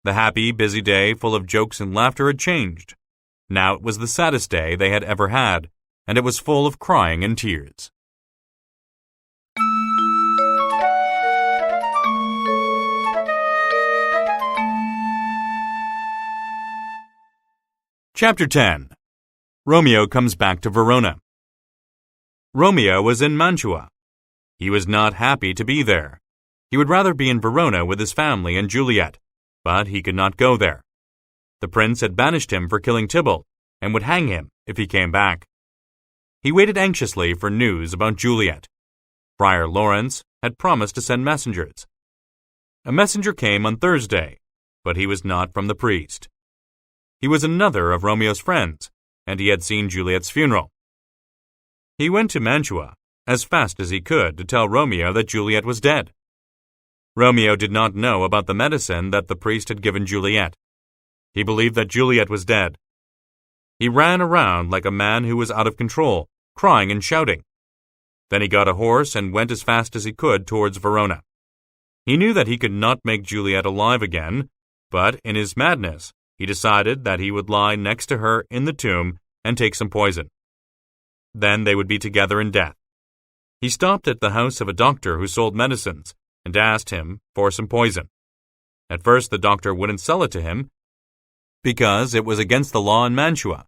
The happy, busy day full of jokes and laughter had changed. Now it was the saddest day they had ever had, and it was full of crying and tears. Chapter 10. Romeo comes back to Verona. Romeo was in Mantua. He was not happy to be there. He would rather be in Verona with his family and Juliet, but he could not go there. The prince had banished him for killing Tybalt, and would hang him if he came back. He waited anxiously for news about Juliet. Friar Lawrence had promised to send messengers. A messenger came on Thursday, but he was not from the priest. He was another of Romeo's friends, and he had seen Juliet's funeral. He went to Mantua as fast as he could to tell Romeo that Juliet was dead. Romeo did not know about the medicine that the priest had given Juliet. He believed that Juliet was dead. He ran around like a man who was out of control, crying and shouting. Then he got a horse and went as fast as he could towards Verona. He knew that he could not make Juliet alive again, but in his madness, he decided that he would lie next to her in the tomb and take some poison. Then they would be together in death. He stopped at the house of a doctor who sold medicines and asked him for some poison. At first, the doctor wouldn't sell it to him because it was against the law in Mantua.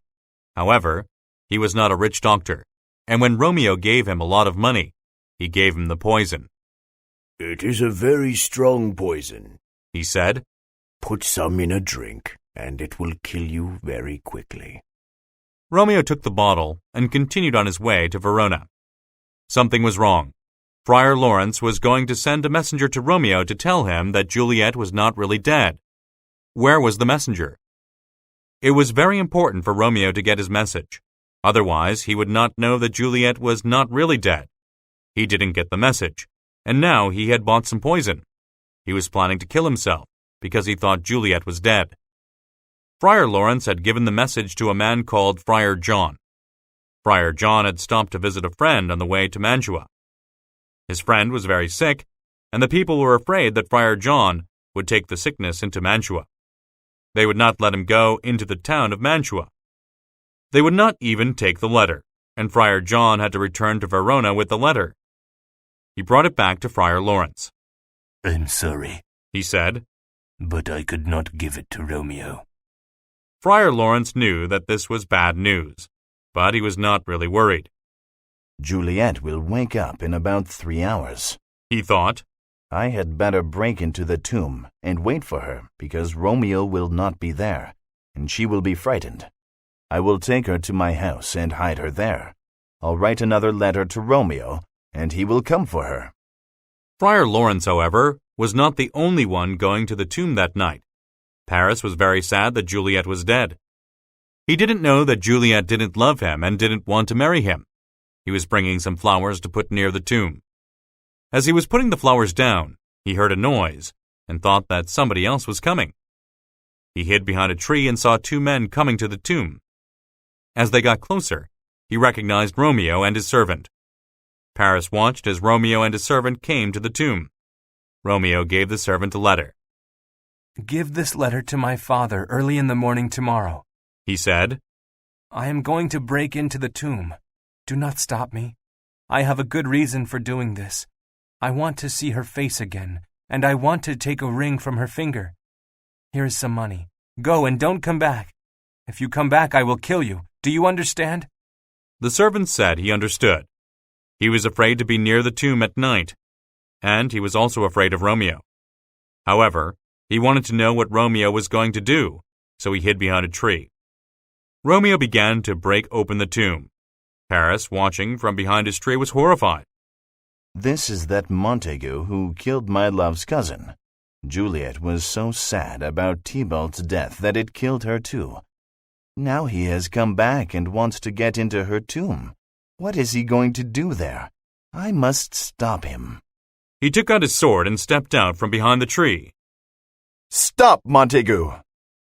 However, he was not a rich doctor, and when Romeo gave him a lot of money, he gave him the poison. "It is a very strong poison," he said. "Put some in a drink, and it will kill you very quickly." Romeo took the bottle and continued on his way to Verona. Something was wrong. Friar Lawrence was going to send a messenger to Romeo to tell him that Juliet was not really dead. Where was the messenger? It was very important for Romeo to get his message. Otherwise, he would not know that Juliet was not really dead. He didn't get the message, and now he had bought some poison. He was planning to kill himself because he thought Juliet was dead. Friar Lawrence had given the message to a man called Friar John. Friar John had stopped to visit a friend on the way to Mantua. His friend was very sick, and the people were afraid that Friar John would take the sickness into Mantua. They would not let him go into the town of Mantua. They would not even take the letter, and Friar John had to return to Verona with the letter. He brought it back to Friar Lawrence. "I'm sorry," he said, "but I could not give it to Romeo." Friar Lawrence knew that this was bad news, but he was not really worried. Juliet will wake up in about 3 hours, he thought. I had better break into the tomb and wait for her because Romeo will not be there, and she will be frightened. I will take her to my house and hide her there. I'll write another letter to Romeo, and he will come for her. Friar Lawrence, however, was not the only one going to the tomb that night. Paris was very sad that Juliet was dead. He didn't know that Juliet didn't love him and didn't want to marry him. He was bringing some flowers to put near the tomb. As he was putting the flowers down, he heard a noise and thought that somebody else was coming. He hid behind a tree and saw 2 men coming to the tomb. As they got closer, he recognized Romeo and his servant. Paris watched as Romeo and his servant came to the tomb. Romeo gave the servant a letter. "Give this letter to my father early in the morning tomorrow," he said. "I am going to break into the tomb. Do not stop me. I have a good reason for doing this. I want to see her face again, and I want to take a ring from her finger. Here is some money. Go and don't come back. If you come back, I will kill you. Do you understand?" The servant said he understood. He was afraid to be near the tomb at night, and he was also afraid of Romeo. However, he wanted to know what Romeo was going to do, so he hid behind a tree. Romeo began to break open the tomb. Paris, watching from behind his tree, was horrified. This is that Montague who killed my love's cousin. Juliet was so sad about Tybalt's death that it killed her too. Now he has come back and wants to get into her tomb. What is he going to do there? I must stop him." He took out his sword and stepped out from behind the tree. "Stop, Montague!"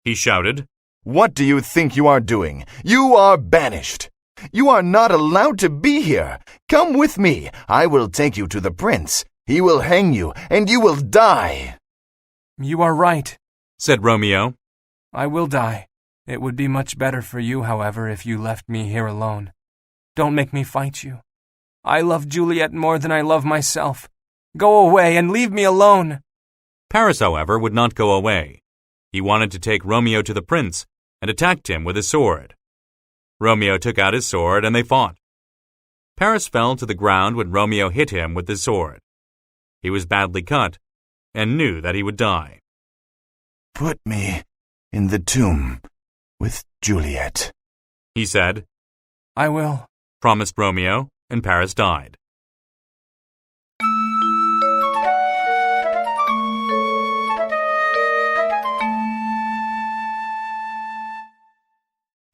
he shouted. "What do you think you are doing? You are banished. You are not allowed to be here. Come with me. I will take you to the prince. He will hang you, and you will die." "You are right," said Romeo. "I will die. It would be much better for you, however, if you left me here alone. Don't make me fight you. I love Juliet more than I love myself. Go away and leave me alone." Paris, however, would not go away. He wanted to take Romeo to the prince and attacked him with his sword. Romeo took out his sword and they fought. Paris fell to the ground when Romeo hit him with his sword. He was badly cut and knew that he would die. "Put me in the tomb with Juliet," he said. "I will," promised Romeo, and Paris died.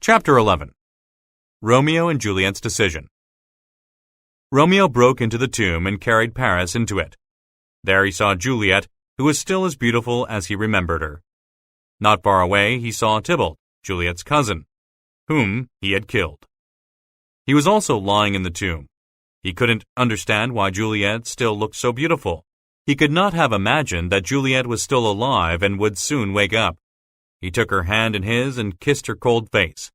Chapter 11. Romeo and Juliet's Decision. Romeo broke into the tomb and carried Paris into it. There he saw Juliet, who was still as beautiful as he remembered her. Not far away he saw Tybalt, Juliet's cousin, whom he had killed. He was also lying in the tomb. He couldn't understand why Juliet still looked so beautiful. He could not have imagined that Juliet was still alive and would soon wake up. He took her hand in his and kissed her cold face.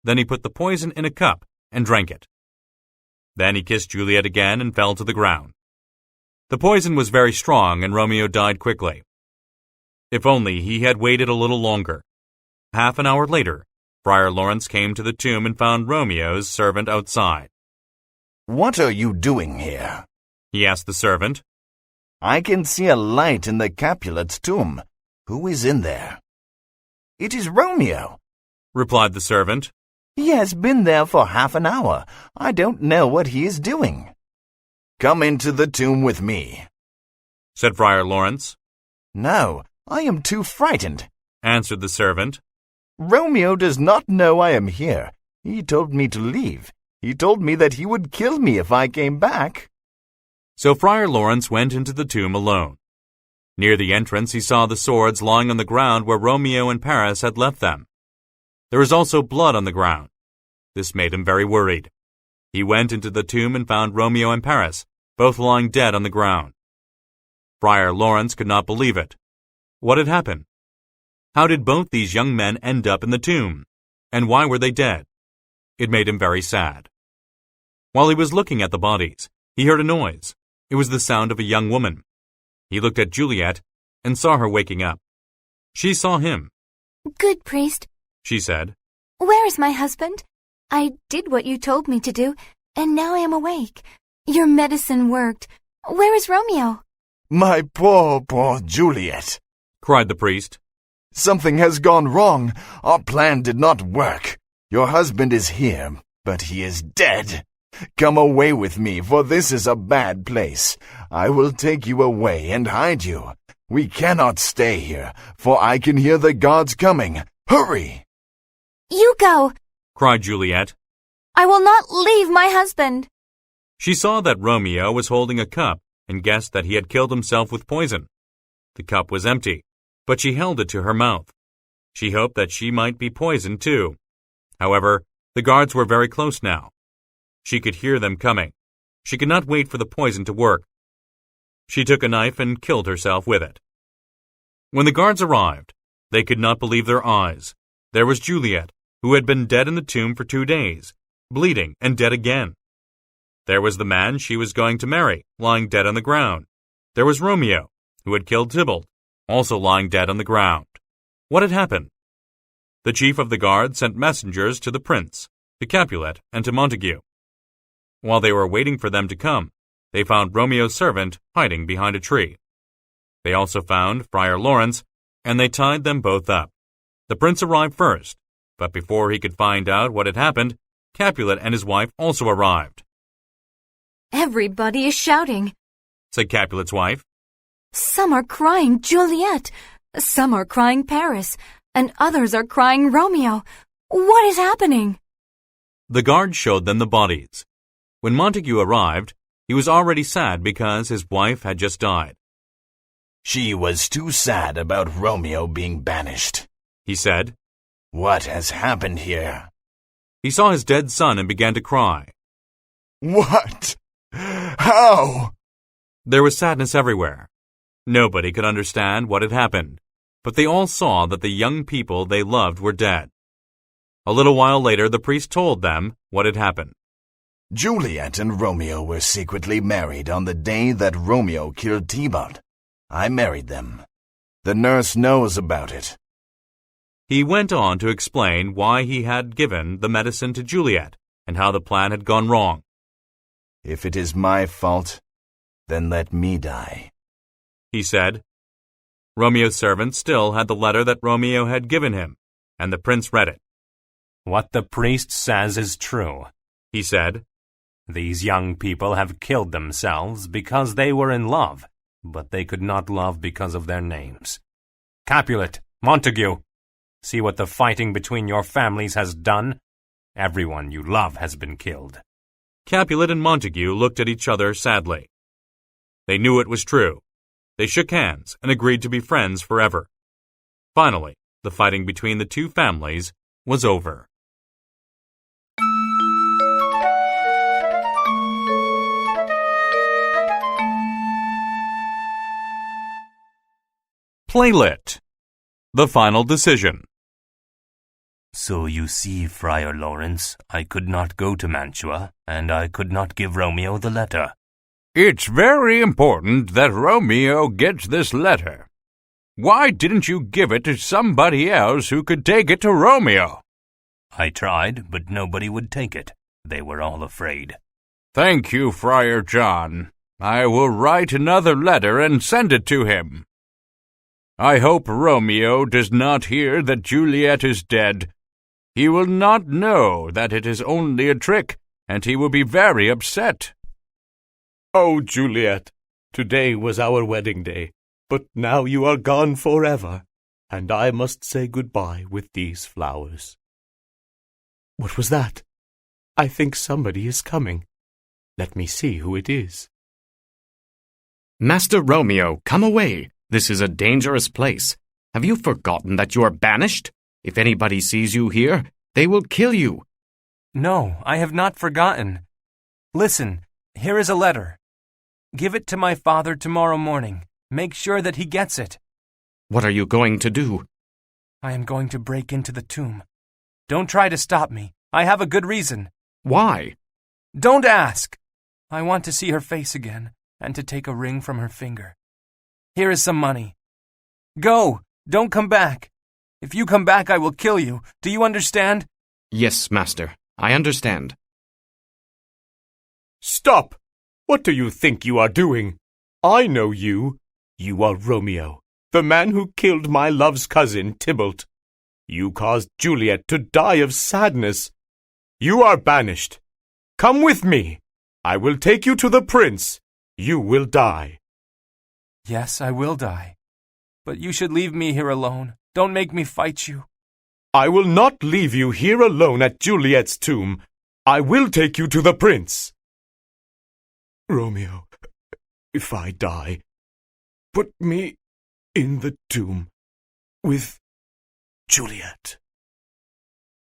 Then he put the poison in a cup and drank it. Then he kissed Juliet again and fell to the ground. The poison was very strong and Romeo died quickly. If only he had waited a little longer. Half an hour later, Friar Lawrence came to the tomb and found Romeo's servant outside. "What are you doing here?" he asked the servant. "I can see a light in the Capulet's tomb. Who is in there?" "It is Romeo," replied the servant. "He has been there for half an hour. I don't know what he is doing." "Come into the tomb with me," said Friar Lawrence. "No, I am too frightened," answered the servant. "Romeo does not know I am here. He told me to leave. He told me that he would kill me if I came back." So Friar Lawrence went into the tomb alone. Near the entrance he saw the swords lying on the ground where Romeo and Paris had left them. There was also blood on the ground. This made him very worried. He went into the tomb and found Romeo and Paris, both lying dead on the ground. Friar Lawrence could not believe it. What had happened? How did both these young men end up in the tomb? And why were they dead? It made him very sad. While he was looking at the bodies, he heard a noise. It was the sound of a young woman. He looked at Juliet and saw her waking up. She saw him. "Good priest," she said. "where is my husband? I did what you told me to do, and now I am awake. Your medicine worked. Where is Romeo?" "My poor, poor Juliet," cried the priest. "Something has gone wrong. Our plan did not work. Your husband is here, but he is dead. Come away with me, for this is a bad place. I will take you away and hide you. We cannot stay here, for I can hear the gods coming. Hurry!" "You go!" cried Juliet. "I will not leave my husband." She saw that Romeo was holding a cup and guessed that he had killed himself with poison. The cup was empty, but she held it to her mouth. She hoped that she might be poisoned too. However, the guards were very close now. She could hear them coming. She could not wait for the poison to work. She took a knife and killed herself with it. When the guards arrived, they could not believe their eyes. There was Juliet, who had been dead in the tomb for 2 days, bleeding and dead again. There was the man she was going to marry, lying dead on the ground. There was Romeo, who had killed Tybalt, also lying dead on the ground. What had happened? The chief of the guard sent messengers to the prince, to Capulet, and to Montague. While they were waiting for them to come, they found Romeo's servant hiding behind a tree. They also found Friar Lawrence, and they tied them both up. The prince arrived first, but before he could find out what had happened, Capulet and his wife also arrived. Everybody is shouting. said Capulet's wife. Some are crying Juliet, some are crying Paris, and others are crying Romeo. What is happening? The guard showed them the bodies. When Montague arrived, he was already sad because his wife had just died. She was too sad about Romeo being banished, he said. What has happened here? He saw his dead son and began to cry. What? How? There was sadness everywhere. Nobody could understand what had happened, but they all saw that the young people they loved were dead. A little while later, the priest told them what had happened. Juliet and Romeo were secretly married on the day that Romeo killed Tybalt. I married them. The nurse knows about it. He went on to explain why he had given the medicine to Juliet and how the plan had gone wrong. If it is my fault, then let me die, he said. Romeo's servant still had the letter that Romeo had given him, and the prince read it. What the priest says is true, he said. These young people have killed themselves because they were in love, but they could not love because of their names. Capulet, Montague, see what the fighting between your families has done? Everyone you love has been killed. Capulet and Montague looked at each other sadly. They knew it was true. They shook hands and agreed to be friends forever. Finally, the fighting between the two families was over. Playlet. The final decision. So you see, Friar Lawrence, I could not go to Mantua, and I could not give Romeo the letter. It's very important that Romeo gets this letter. Why didn't you give it to somebody else who could take it to Romeo? I tried, but nobody would take it. They were all afraid. Thank you, Friar John. I will write another letter and send it to him. I hope Romeo does not hear that Juliet is dead. He will not know that it is only a trick, and he will be very upset. Oh, Juliet, today was our wedding day, but now you are gone forever, and I must say goodbye with these flowers. What was that? I think somebody is coming. Let me see who it is. Master Romeo, come away. This is a dangerous place. Have you forgotten that you are banished? If anybody sees you here, they will kill you. No, I have not forgotten. Listen, here is a letter. Give it to my father tomorrow morning. Make sure that he gets it. What are you going to do? I am going to break into the tomb. Don't try to stop me. I have a good reason. Why? Don't ask. I want to see her face again and to take a ring from her finger. Here is some money. Go! Don't come back. If you come back, I will kill you. Do you understand? Yes, master. I understand. Stop! What do you think you are doing? I know you. You are Romeo, the man who killed my love's cousin, Tybalt. You caused Juliet to die of sadness. You are banished. Come with me. I will take you to the prince. You will die. Yes, I will die. But you should leave me here alone. Don't make me fight you. I will not leave you here alone at Juliet's tomb. I will take you to the prince. Romeo, if I die, put me in the tomb with Juliet.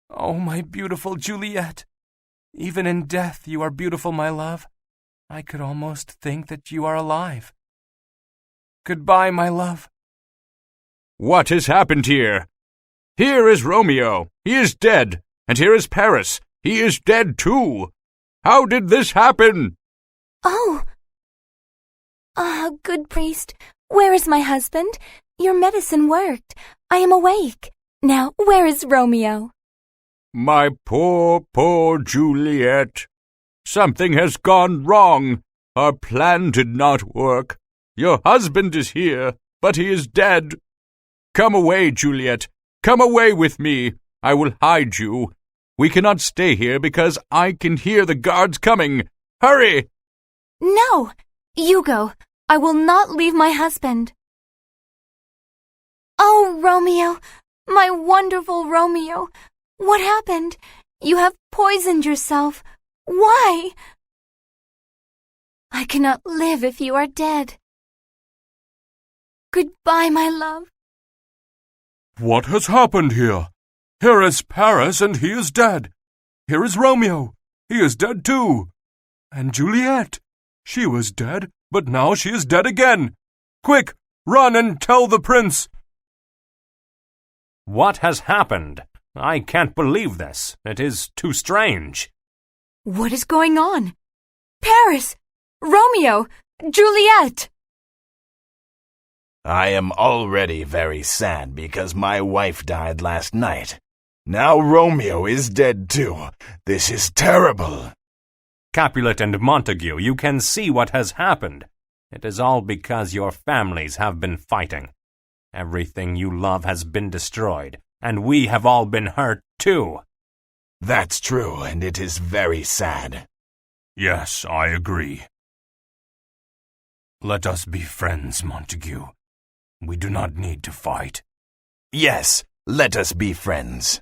Oh, my beautiful Juliet. Even in death you are beautiful, my love. I could almost think that you are alive. Goodbye, my love. What has happened here? Here is Romeo. He is dead. And here is Paris. He is dead too. How did this happen? Oh! Good priest, where is my husband? Your medicine worked. I am awake. Now, where is Romeo? My poor, poor Juliet. Something has gone wrong. Our plan did not work. Your husband is here, but he is dead. Come away, Juliet. Come away with me. I will hide you. We cannot stay here because I can hear the guards coming. Hurry! No! You go. I will not leave my husband. Oh, Romeo! My wonderful Romeo! What happened? You have poisoned yourself. Why? I cannot live if you are dead. Goodbye, my love. What has happened here? Here is Paris, and he is dead. Here is Romeo. He is dead too. And Juliet. She was dead, but now she is dead again. Quick, run and tell the prince. What has happened? I can't believe this. It is too strange. What is going on? Paris! Romeo! Juliet! I am already very sad because my wife died last night. Now Romeo is dead too. This is terrible. Capulet and Montague, you can see what has happened. It is all because your families have been fighting. Everything you love has been destroyed, and we have all been hurt too. That's true, and it is very sad. Yes, I agree. Let us be friends, Montague. We do not need to fight. Yes, let us be friends.